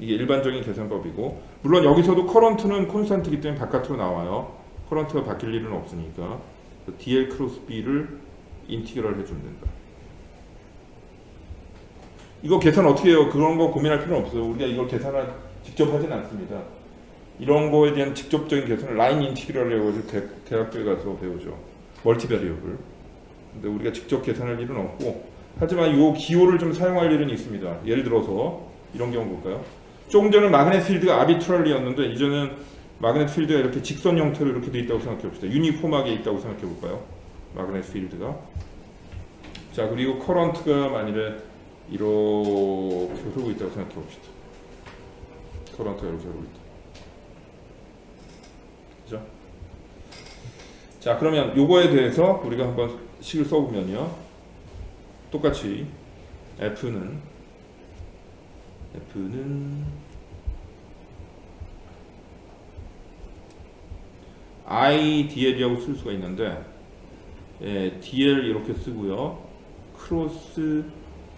이게 일반적인 계산법이고, 물론 여기서도 커런트는 콘스탄트이기 때문에 바깥으로 나와요. 커런트가 바뀔 일은 없으니까 DL 크로스 B를 인티그럴 해주면 된다. 이거 계산 어떻게 해요? 그런 거 고민할 필요는 없어요. 우리가 이걸 계산을 직접 하진 않습니다. 이런 거에 대한 직접적인 계산을 라인 인티그럴이라고 해서 대학교에 가서 배우죠. 멀티베리어블. 근데 우리가 직접 계산할 일은 없고, 하지만 이 기호를 좀 사용할 일은 있습니다. 예를 들어서 이런 경우 볼까요? 조금 전에 마그넷 필드가 아비트럴리였는데 이제는 마그넷 필드가 이렇게 직선 형태로 이렇게 돼 있다고 생각해 봅시다. 유니폼하게 있다고 생각해 볼까요? 마그넷 필드가. 자, 그리고 커런트가 만일에 이렇게 흐르고 있다고 생각해 봅시다. 커런트가 이렇게 흐르고 있다. 그죠? 자, 그러면 요거에 대해서 우리가 한번 식을 써보면요. 똑같이 F는 IDL이라고 쓸 수가 있는데, 예, DL 이렇게 쓰고요. 크로스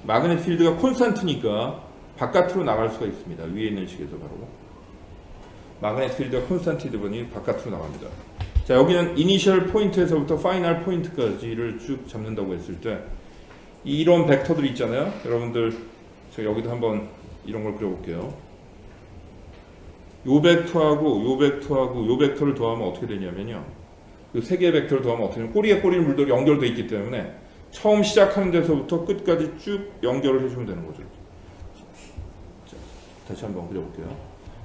마그넷 필드가 콘스탄트니까 바깥으로 나갈 수가 있습니다. 위에 있는 식에서 바로 마그넷 필드가 콘스탄트이다 보니 바깥으로 나갑니다. 자, 여기는 이니셜 포인트에서부터 파이널 포인트까지를 쭉 잡는다고 했을 때 이런 벡터들이 있잖아요. 여러분들 제가 여기도 한번 이런 걸 그려볼게요. 요 벡터하고 요 벡터하고 요 벡터를 더하면 어떻게 되냐면요. 그 세 개의 벡터를 더하면 어떻게 되냐면 꼬리에 꼬리는 물들이 연결되어 있기 때문에 처음 시작하는 데서부터 끝까지 쭉 연결을 해주면 되는 거죠. 자, 다시 한번 그려볼게요.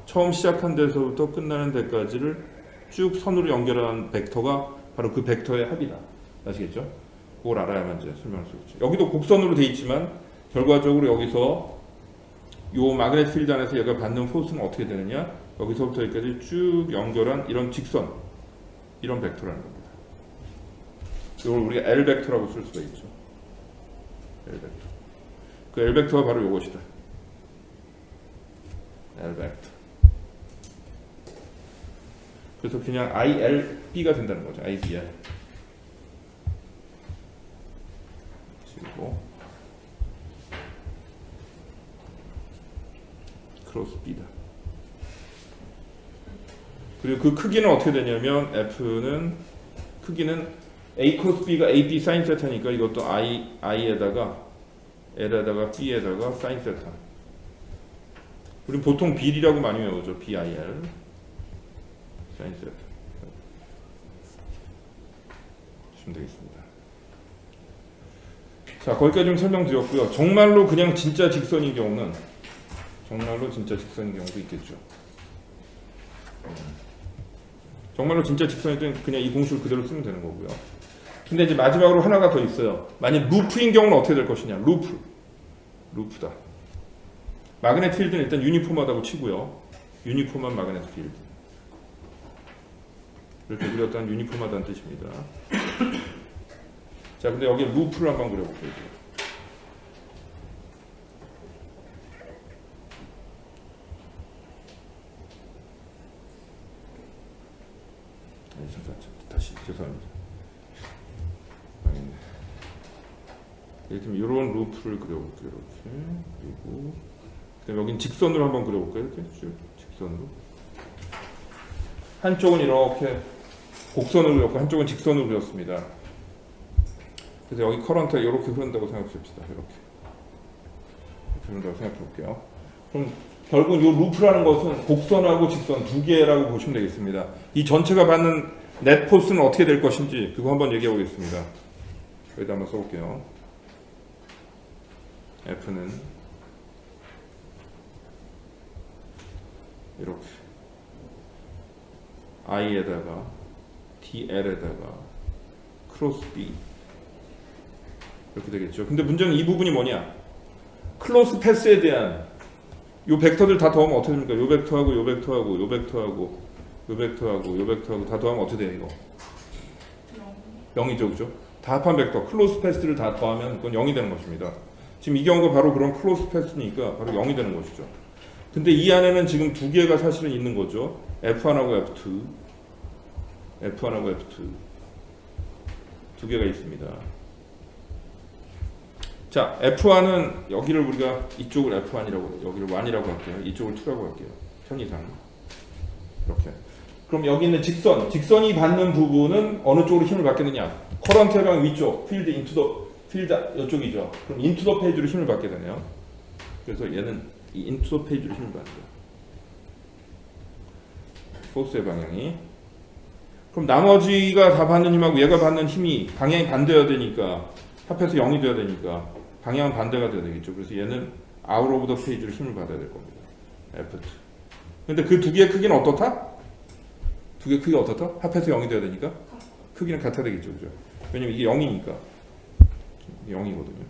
처음 시작한 데서부터 끝나는 데까지를 쭉 선으로 연결한 벡터가 바로 그 벡터의 합이다. 아시겠죠? 그걸 알아야만 이제 설명할 수 있죠. 여기도 곡선으로 돼 있지만 결과적으로 여기서 요 마그넷 필드 안에서 얘가 받는 포스는 어떻게 되느냐? 여기서부터 여기까지 쭉 연결한 이런 직선, 이런 벡터라는 겁니다. 이걸 우리가 L 벡터라고 쓸 수가 있죠. L 벡터. 그 L 벡터가 바로 요것이다. L 벡터. 그래서 그냥 ILB가 된다는 거죠. IBL. 그리고 크로스 B다. 그리고 그 크기는 어떻게 되냐면 F는 크기는 A 크로스 B가 AB 사인 세타니까 이것도 I에다가 L에다가 B에다가 사인 세타. 우리 보통 B이라고 많이 외우죠. BIL 사인 세타. 주시면 되겠습니다. 자, 거기까지 좀 설명드렸고요. 정말로 그냥 진짜 직선인 경우는 정말로 진짜 직선인 경우도 있겠죠. 정말로 진짜 직선일 때는 그냥 이 공식을 그대로 쓰면 되는 거고요. 근데 이제 마지막으로 하나가 더 있어요. 만약 루프인 경우는 어떻게 될 것이냐. 루프다. 마그넷 필드는 일단 유니폼하다고 치고요. 유니폼한 마그넷 필드. 이렇게 그렸다는 유니폼하다는 뜻입니다. 자, 근데 여기 루프를 한번 그려볼게요. 다시 죄송합니다. 이렇게 이런 루프를 그려볼게요. 이렇게. 그리고 그다음에 여긴 직선으로 한번 그려볼까요? 이렇게 쭉 직선으로. 한쪽은 이렇게 곡선으로 그렸고 한쪽은 직선으로 그렸습니다. 그래서 여기 커런트가 이렇게 흐른다고 생각합시다. 이렇게 흐른다고 생각해 볼게요. 그럼 결국 이 루프라는 것은 곡선하고 직선 두 개라고 보시면 되겠습니다. 이 전체가 받는 넷 포스는 어떻게 될 것인지 그거 한번 얘기해 보겠습니다. 여기다 한번 써볼게요. F는 이렇게 I에다가 DL에다가 크로스 B 이렇게 되겠죠. 근데 문제는 이 부분이 뭐냐? 클로스 패스에 대한 요 벡터들 다 더하면 어떻게 됩니까? 요 벡터하고 요 벡터하고 요 벡터하고 요 벡터하고 요 벡터하고 다 더하면 어떻게 돼요? 이거 0이죠, 그죠? 다 합한 벡터 클로스 패스를 다 더하면 그건 0이 되는 것입니다. 지금 이 경우가 바로 그런 클로스 패스니까 바로 0이 되는 것이죠. 근데 이 안에는 지금 두 개가 사실은 있는 거죠. F1하고 F2 F1하고 F2 두 개가 있습니다. 자, F1은 여기를 우리가 이쪽을 F1이라고 여기를 1이라고 할게요. 이쪽을 2라고 할게요. 편의상 이렇게. 그럼 여기 있는 직선이 받는 부분은 어느 쪽으로 힘을 받겠느냐? 커런트 해방 위쪽, 필드 인투 더 필드 이쪽이죠. 그럼 인투 더 페이지로 힘을 받게 되네요. 그래서 얘는 이 인투 페이지로 힘을 받는 거야. 포스의 방향이. 그럼 나머지가 다 받는 힘하고 얘가 받는 힘이 방향이 반대여야 되니까 합해서 0이 돼야 되니까 방향은 반대가 돼야 되겠죠. 그래서 얘는 아웃 오브 더 페이지로 힘을 받아야 될 겁니다. F2. 근데 그 두 개의 크기는 어떻다? 두 개의 크기가 어떻다? 합해서 0이 돼야 되니까 크기는 같아야 되겠죠. 그죠? 왜냐면 이게 0이니까. 이게 0이거든요.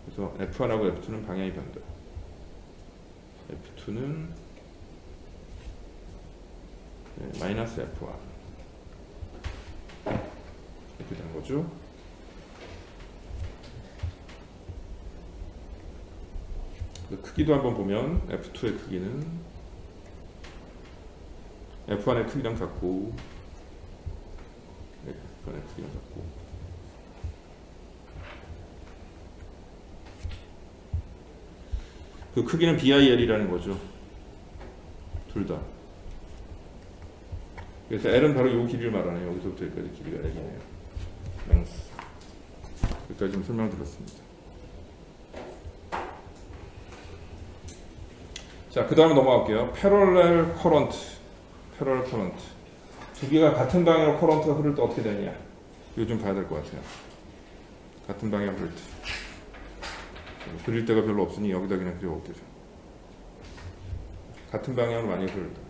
그래서 F1하고 F2는 방향이 반대. F2는 마이너스 F1 이렇게 되는 거죠. 그 크기도 한번 보면 F2의 크기는 F1의 크기랑 같고 F1의 크기랑 같고 그 크기는 BIL이라는 거죠. 둘 다. 그래서 L은 바로 이 길이를 말하네요. 여기서부터 여기까지 길이가 L이네요. 랭스. 여기까지 좀 설명드렸습니다. 자, 그 다음에 넘어갈게요. 패럴렐 커런트. 패럴렐 커런트. 두 개가 같은 방향으로 커런트가 흐를 때 어떻게 되냐. 이거 좀 봐야 될 것 같아요. 같은 방향으로 흐를 때. 그릴 데가 별로 없으니 여기다 그냥 그려볼게요. 같은 방향으로 많이 흐를 때.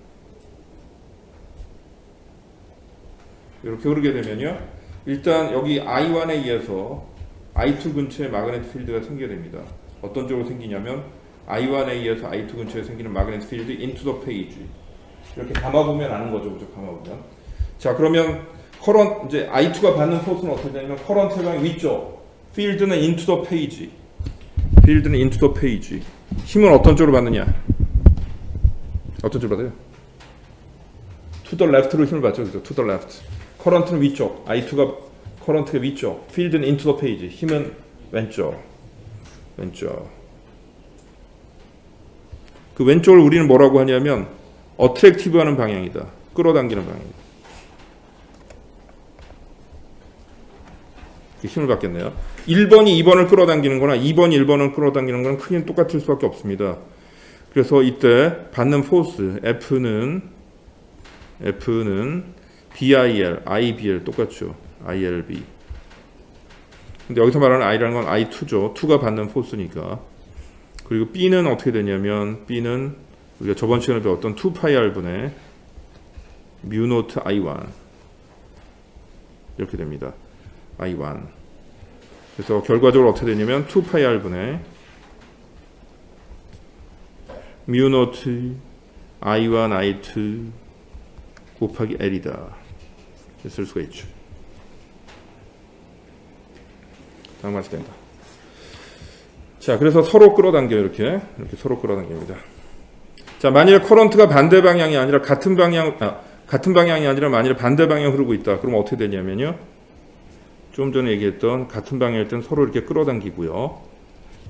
이렇게 흐르게 되면요. 일단 여기 I1에 의해서 I2 근처에 마그네틱 필드가 생기게 됩니다. 어떤 쪽으로 생기냐면 I1에 의해서 I2 근처에 생기는 마그네틱 필드 into the page. 이렇게 감아보면 아는 거죠. 그죠? 감아보면. 자, 그러면 커런트 이제 I2가 받는 포스는 어떻게 되냐면 커런트의 방향 위쪽. 필드는 into the page. 필드는 into the page. 힘은 어떤 쪽으로 받느냐? 어떤 쪽으로 받아요? to the left로 힘을 받죠. 그죠? to the left. 커런트는 위쪽. I2가 커런트가 위쪽. 필드는 into the page. 힘은 왼쪽. 왼쪽. 그 왼쪽을 우리는 뭐라고 하냐면 어트랙티브 하는 방향이다. 끌어당기는 방향이다. 힘을 받겠네요. 1번이 2번을 끌어당기는 거나 2번이 1번을 끌어당기는 거는 크기는 똑같을 수밖에 없습니다. 그래서 이때 받는 포스 F는 BIL, IBL 똑같죠. ILB. 근데 여기서 말하는 I라는 건 I2죠. 2가 받는 포스니까. 그리고 B는 어떻게 되냐면 B는 우리가 저번 시간에 배웠던 2πr분의 mu 노트 I1 이렇게 됩니다. I1. 그래서 결과적으로 어떻게 되냐면 2πr분의 mu 노트 I1, I2 곱하기 L이다. 쓸 수가 있죠. 다음같이 된다. 자, 그래서 서로 끌어당겨요. 이렇게 서로 끌어당깁니다. 자, 만일 커런트가 반대 방향이 아니라 같은 방향이 아니라 만일 반대 방향 흐르고 있다. 그럼 어떻게 되냐면요. 좀 전에 얘기했던 같은 방향일 땐 서로 이렇게 끌어당기고요.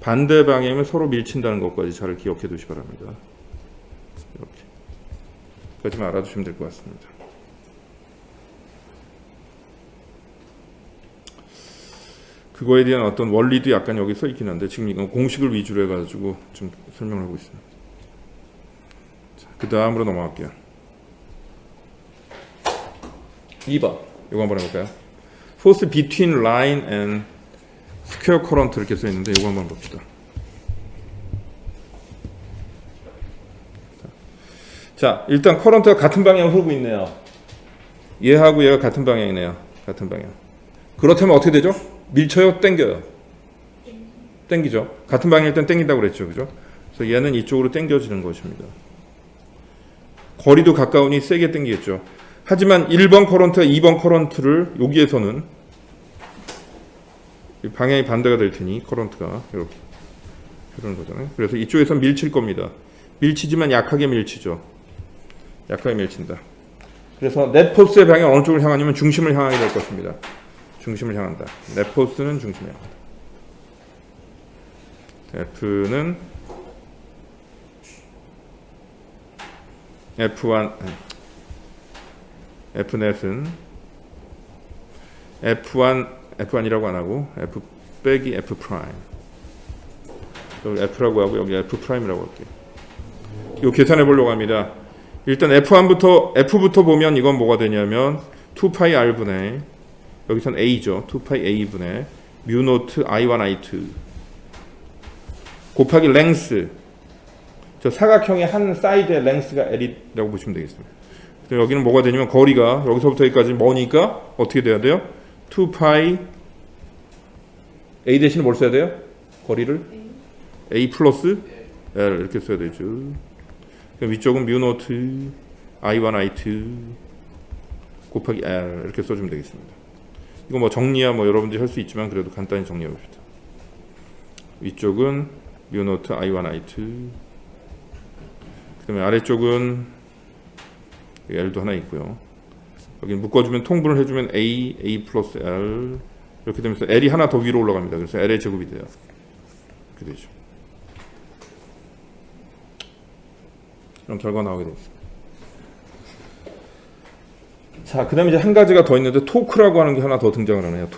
반대 방향이면 서로 밀친다는 것까지 잘 기억해 두시기 바랍니다. 이렇게. 까지만 알아두시면 될 것 같습니다. 그거에 대한 어떤 원리도 약간 여기 써 있긴 한데 지금 이건 공식을 위주로 해가지고 좀 설명을 하고 있습니다. 그 다음으로 넘어갈게요. 2번 이거 한번 해볼까요? Force between line and square current 이렇게 써 있는데 이거 한번 봅시다. 자, 일단 커런트가 같은 방향으로 흐르고 있네요. 얘하고 얘가 같은 방향이네요. 같은 방향. 그렇다면 어떻게 되죠? 밀쳐요? 땡겨요? 땡기죠. 같은 방향일 땐 땡긴다고 그랬죠. 그죠? 그래서 얘는 이쪽으로 땡겨지는 것입니다. 거리도 가까우니 세게 땡기겠죠. 하지만 1번 커런트와 2번 커런트를 여기에서는 방향이 반대가 될 테니 커런트가 이렇게 흐르는 거잖아요. 그래서 이쪽에서 밀칠 겁니다. 밀치지만 약하게 밀치죠. 약하게 밀친다. 그래서 넷 포스의 방향이 어느 쪽을 향하냐면 중심을 향하게 될 것입니다. 중심을 향한다. 넷 포스는 중심을 향한다. F는 F넷은 F1이라고 안 하고 F 빼기 F 프라임. 여기 F라고 하고 여기 F 프라임이라고 할게요. 이거 계산해 보려고 합니다. 일단 F부터 보면 이건 뭐가 되냐면 2파이 R분의 여기선 A죠. 2파이 A분의 뮤 노트 I1 I2 곱하기 랭스 저 사각형의 한 사이드의 랭스가 L이라고 보시면 되겠습니다. 그래서 여기는 뭐가 되냐면 거리가 여기서부터 여기까지 뭐니까 어떻게 돼야 돼요? 2파이 A 대신에 뭘 써야 돼요? 거리를? A 플러스 L 이렇게 써야 되죠. 위쪽은 뮤 노트 I1 I2 곱하기 L 이렇게 써주면 되겠습니다. 이거 뭐 정리야 뭐 여러분들이 할 수 있지만 그래도 간단히 정리해 봅시다. 위쪽은 뮤 노트 I1 I2 그 다음에 아래쪽은 L도 하나 있고요. 여기 묶어주면 통분을 해주면 A 플러스 L 이렇게 되면서 L이 하나 더 위로 올라갑니다. 그래서 L의 제곱이 돼요. 이렇게 되죠. 이런 결과 나오게 됩니다. 자, 그 다음에 이제 한 가지가 더 있는데 토크라고 하는 게 하나 더 등장을 하네요.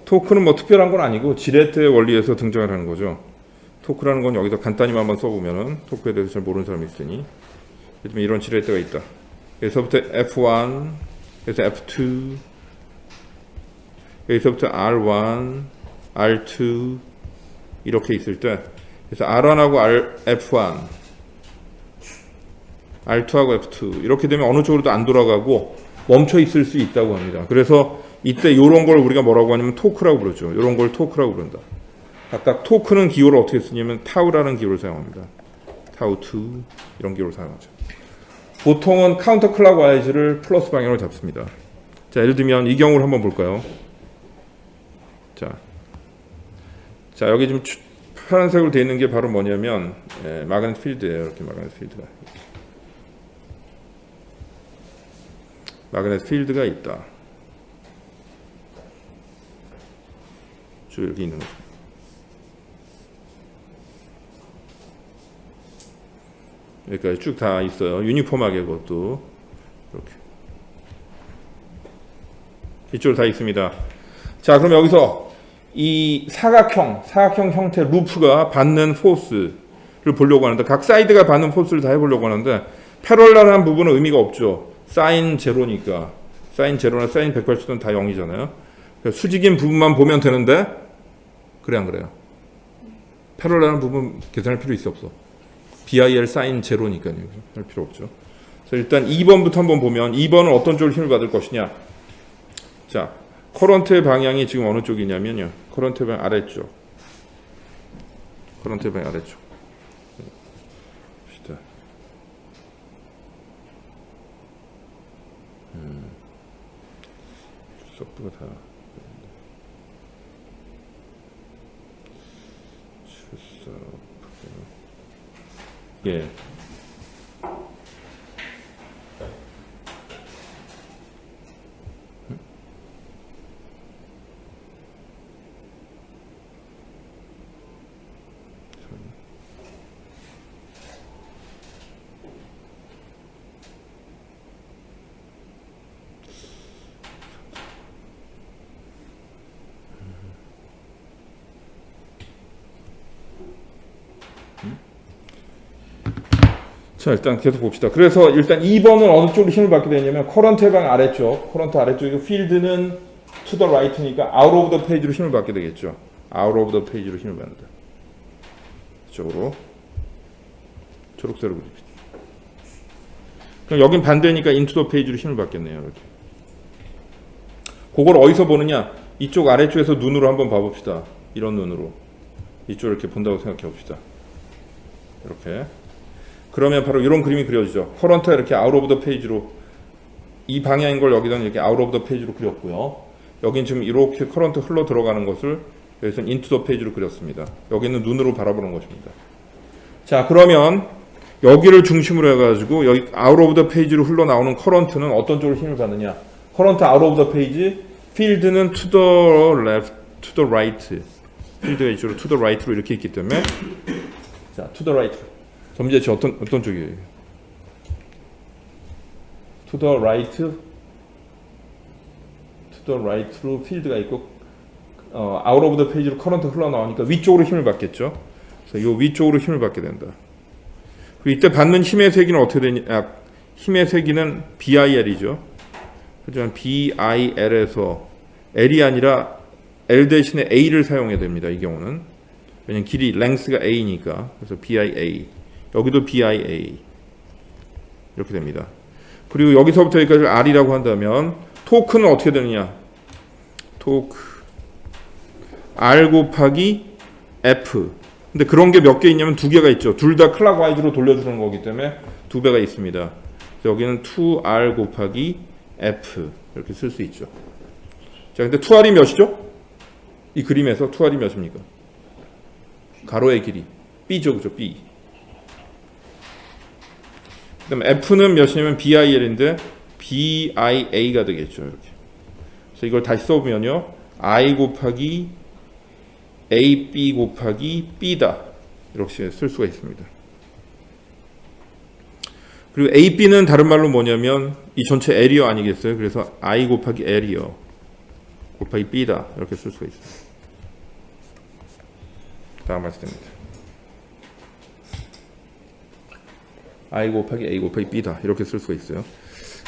토크는 뭐 특별한 건 아니고 지렛대 원리에서 등장을 하는 거죠. 토크라는 건 여기서 간단히만 한번 써보면은 토크에 대해서 잘 모르는 사람이 있으니 이런 지렛대가 있다. 여기서부터 F1, 여기서 F2, 여기서부터 R1, R2 이렇게 있을 때 그래서 R1하고 F1, R2하고 F2 이렇게 되면 어느 쪽으로도 안 돌아가고 멈춰 있을 수 있다고 합니다. 그래서 이때 이런 걸 우리가 뭐라고 하냐면 토크라고 부르죠. 이런 걸 토크라고 부른다. 각각 토크는 기호를 어떻게 쓰냐면 타우라는 기호를 사용합니다. 타우2 이런 기호를 사용하죠. 보통은 카운터 클락와이즈를 플러스 방향으로 잡습니다. 자, 예를 들면 이 경우를 한번 볼까요? 자 여기 지금 파란색으로 되어 있는 게 바로 뭐냐면 마그넷 필드예요. 이렇게 마그넷 필드가 있다. 쭉 이렇게 있는 거죠. 여기까지 쭉 다 있어요. 유니폼하게 그것도 이렇게 이쪽으로 다 있습니다. 자, 그럼 여기서 이 사각형 형태 루프가 받는 포스를 보려고 하는데 각 사이드가 받는 포스를 다 해보려고 하는데 패럴렐한 부분은 의미가 없죠. 사인 제로니까 사인 제로나 사인 180도는 다 0이잖아요. 수직인 부분만 보면 되는데 그래 안 그래요? 패럴렐한 부분 계산할 필요 있어 없어? BIL 사인 제로니까요. 할 필요 없죠. 그래서 일단 2번부터 한번 보면 2번은 어떤 쪽으로 힘을 받을 것이냐. 자, 커런트의 방향이 지금 어느 쪽이냐면요. 커런트의 방향 아래쪽. 커런트의 방향 아래쪽. 봅시다. 서브가 다. 예. 자, 일단 계속 봅시다. 그래서 일단 2번은 어느 쪽으로 힘을 받게 되냐면 커런트의 방 아래쪽, 커런트 아래쪽이고 필드는 to the right니까 out of the page로 힘을 받게 되겠죠. out of the page로 힘을 받는다. 이쪽으로 초록색으로 그립시다. 그럼 여긴 반대니까 into the page로 힘을 받겠네요. 이렇게. 그걸 어디서 보느냐? 이쪽 아래쪽에서 눈으로 한번 봐봅시다. 이런 눈으로 이쪽을 이렇게 본다고 생각해 봅시다. 이렇게. 그러면 바로 이런 그림이 그려지죠. 커런트가 이렇게 아웃 오브 더 페이지로 이 방향인 걸 여기다는 이렇게 아웃 오브 더 페이지로 그렸고요. 여긴 지금 이렇게 커런트 흘러 들어가는 것을 여기서는 인투 더 페이지로 그렸습니다. 여기는 눈으로 바라보는 것입니다. 자, 그러면 여기를 중심으로 해가지고 여기 아웃 오브 더 페이지로 흘러나오는 커런트는 어떤 쪽으로 힘을 받느냐. 커런트 아웃 오브 더 페이지, 필드는 to the left, to the right. 필드가 이쪽으로 to the right로 이렇게 있기 때문에 자, to the right. 점재치 어떤 쪽이에요? to the right로 필드가 있고 out of the page로 커런트 흘러나오니까 위쪽으로 힘을 받겠죠. 그래서 요 위쪽으로 힘을 받게 된다. 그리고 이때 받는 힘의 세기는 어떻게 되냐? 힘의 세기는 BIL이죠. 하지만 BIL에서 L이 아니라 L 대신에 A를 사용해야 됩니다. 이 경우는. 왜냐면 길이, length가 A니까. 그래서 BIA. 여기도 BIA. 이렇게 됩니다. 그리고 여기서부터 여기까지 R이라고 한다면 토크는 어떻게 되느냐? 토크 R 곱하기 F. 근데 그런 게 몇 개 있냐면 두 개가 있죠. 둘 다 클락와이즈로 돌려주는 거기 때문에 두 배가 있습니다. 여기는 2R 곱하기 F 이렇게 쓸 수 있죠. 자, 근데 2R이 몇이죠? 이 그림에서 2R이 몇입니까? 가로의 길이 B죠, 그죠? B. 그다음 F는 몇이냐면 BIL인데 BIA가 되겠죠. 이렇게. 그래서 이걸 다시 써보면요, I 곱하기 AB 곱하기 B다 이렇게 쓸 수가 있습니다. 그리고 AB는 다른 말로 뭐냐면 이 전체 에리어 아니겠어요? 그래서 I 곱하기 에리어 곱하기 B다 이렇게 쓸 수가 있습니다. 다음 말씀입니다. I 곱하기 A 곱하기 B다 이렇게 쓸 수가 있어요.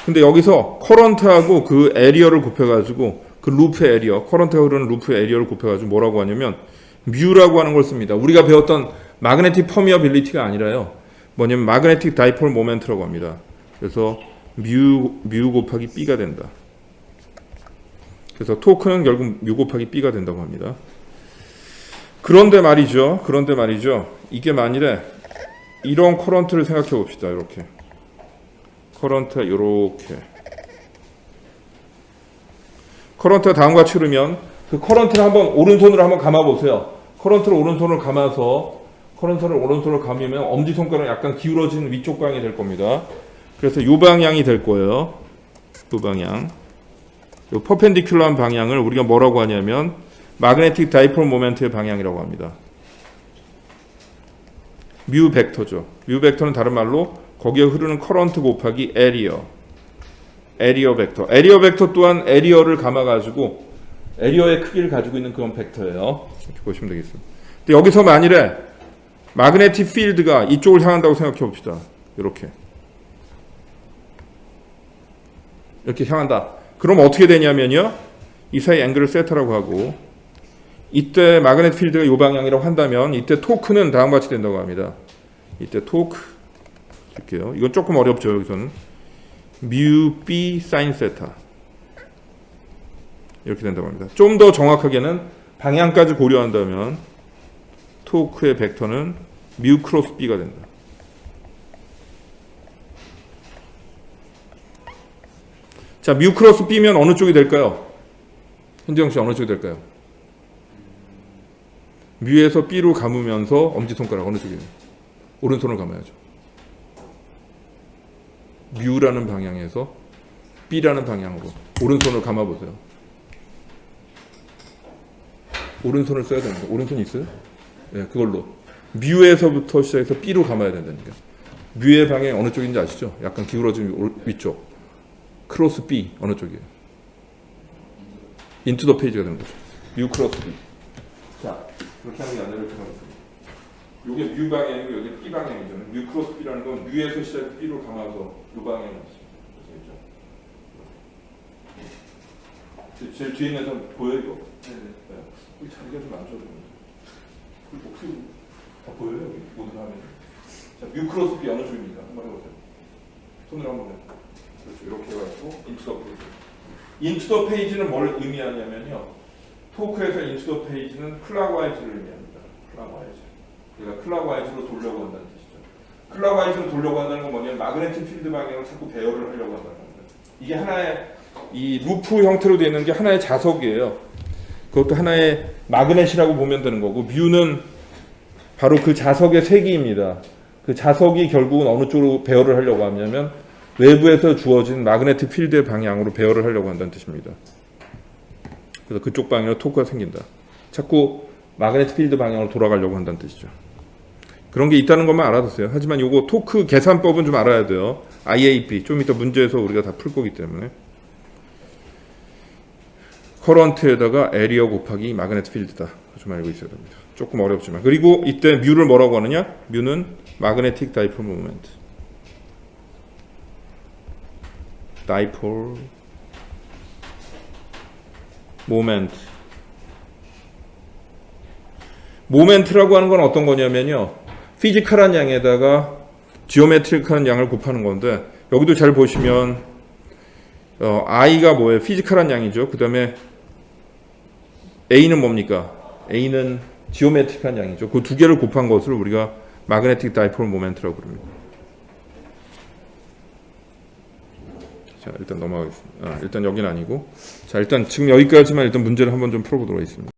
근데 여기서 커런트하고 그 에리어를 곱해가지고 그 루프 에리어, 커런트가 흐르는 루프 에리어를 곱해가지고 뭐라고 하냐면 뮤라고 하는 걸 씁니다. 우리가 배웠던 마그네틱 퍼미어빌리티가 아니라요, 뭐냐면 마그네틱 다이폴 모멘트라고 합니다. 그래서 뮤 곱하기 B가 된다. 그래서 토크는 결국 뮤 곱하기 B가 된다고 합니다. 그런데 말이죠. 이게 만일에 이런 커런트를 생각해 봅시다. 이렇게. 커런트가 이렇게. 커런트가 다음과 같이 흐르면 그 커런트를 한번 오른손으로 한번 감아 보세요. 커런트를 오른손으로 감아서 커런트를 오른손으로 감으면 엄지손가락은 약간 기울어진 위쪽 방향이 될 겁니다. 그래서 이 방향이 될 거예요. 이 방향. 이 퍼펜디큘러한 방향을 우리가 뭐라고 하냐면 마그네틱 다이폴 모멘트의 방향이라고 합니다. 뮤 벡터죠. 뮤 벡터는 다른 말로 거기에 흐르는 커런트 곱하기 에리어 벡터. 에리어 벡터 또한 에리어를 감아가지고 에리어의 크기를 가지고 있는 그런 벡터예요. 이렇게 보시면 되겠습니다. 근데 여기서 만일에 마그네틱 필드가 이쪽을 향한다고 생각해 봅시다. 이렇게 향한다. 그럼 어떻게 되냐면요, 이 사이 앵글을 세타라고 하고, 이때 마그네틱 필드가 이 방향이라고 한다면 이때 토크는 다음과 같이 된다고 합니다. 이때 토크 쓸게요. 이건 조금 어렵죠. 여기서는 뮤 B 사인 세타 이렇게 된다고 합니다. 좀 더 정확하게는 방향까지 고려한다면 토크의 벡터는 뮤 크로스 B가 된다. 자, 뮤 크로스 B면 어느 쪽이 될까요? 현재형 씨 어느 쪽이 될까요? 뮤에서 B로 감으면서 엄지손가락 어느 쪽이에요? 오른손을 감아야죠. 뮤라는 방향에서 B라는 방향으로 오른손을 감아보세요. 오른손을 써야 됩니다. 오른손 있어요? 네, 그걸로 뮤에서부터 시작해서 B로 감아야 된다니까. 뮤의 방향이 어느 쪽인지 아시죠? 약간 기울어진 위쪽. 크로스 B 어느 쪽이에요? 인투 더 페이지가 되는 거죠. 뮤 크로스 B. 자, 그렇게 하는 게 아니라 이렇게 하겠습니다. 이게 뮤 방향이고 여기 B 방향이죠. 뮤 크로스 B라는 건 뮤에서 시작해서 B로 감아서 이 방향이 있습니다. 제일 뒤에 있는 사람 보여요 이거? 네. 자리가 좀 안 좋아요. 목소리 다 보여요 여기 모든 화면. 자, 뮤 크로스 B 어느 쪽입니까? 한번 해보세요. 손으로 한번 해요. 그렇죠. 이렇게 해가지고 인투 더 페이지. 인투 더 페이지는 뭘 의미하냐면요, 토크에서 인투 더 페이지는 클락와이즈를 의미합니다. 클락와이즈. 그러니까 클락와이즈로 돌려고 한다는 뜻이죠. 클락와이즈로 돌려고 한다는 건 뭐냐면 마그네틱 필드 방향을 자꾸 배열을 하려고 한다는 겁니다. 이게 하나의 이 루프 형태로 되어 있는 게 하나의 자석이에요. 그것도 하나의 마그넷이라고 보면 되는 거고, 뮤는 바로 그 자석의 세기입니다. 그 자석이 결국은 어느 쪽으로 배열을 하려고 하냐면 외부에서 주어진 마그네틱 필드의 방향으로 배열을 하려고 한다는 뜻입니다. 그래서 그쪽 방향으로 토크가 생긴다. 자꾸 마그네틱 필드 방향으로 돌아가려고 한다는 뜻이죠. 그런 게 있다는 것만 알아두세요. 하지만 요거 토크 계산법은 좀 알아야 돼요. IAP 좀 이따 문제에서 우리가 다 풀 거기 때문에. 커런트에다가 에리어 곱하기 마그네틱 필드다. 좀 알고 있어야 됩니다. 조금 어렵지만. 그리고 이때 뮤를 뭐라고 하느냐? 뮤는 magnetic dipole moment. dipole moment. 모멘트라고 하는 건 어떤 거냐면요. 피지컬한 양에다가 지오메트릭한 양을 곱하는 건데, 여기도 잘 보시면 I가 뭐예요? 피지컬한 양이죠. 그 다음에 A는 뭡니까? A는 지오메트릭한 양이죠. 그 두 개를 곱한 것을 우리가 magnetic dipole moment라고 부릅니다. 자, 일단 넘어가겠습니다. 일단 여기는 아니고, 자, 일단 지금 여기까지만 일단 문제를 한번 좀 풀어보도록 하겠습니다.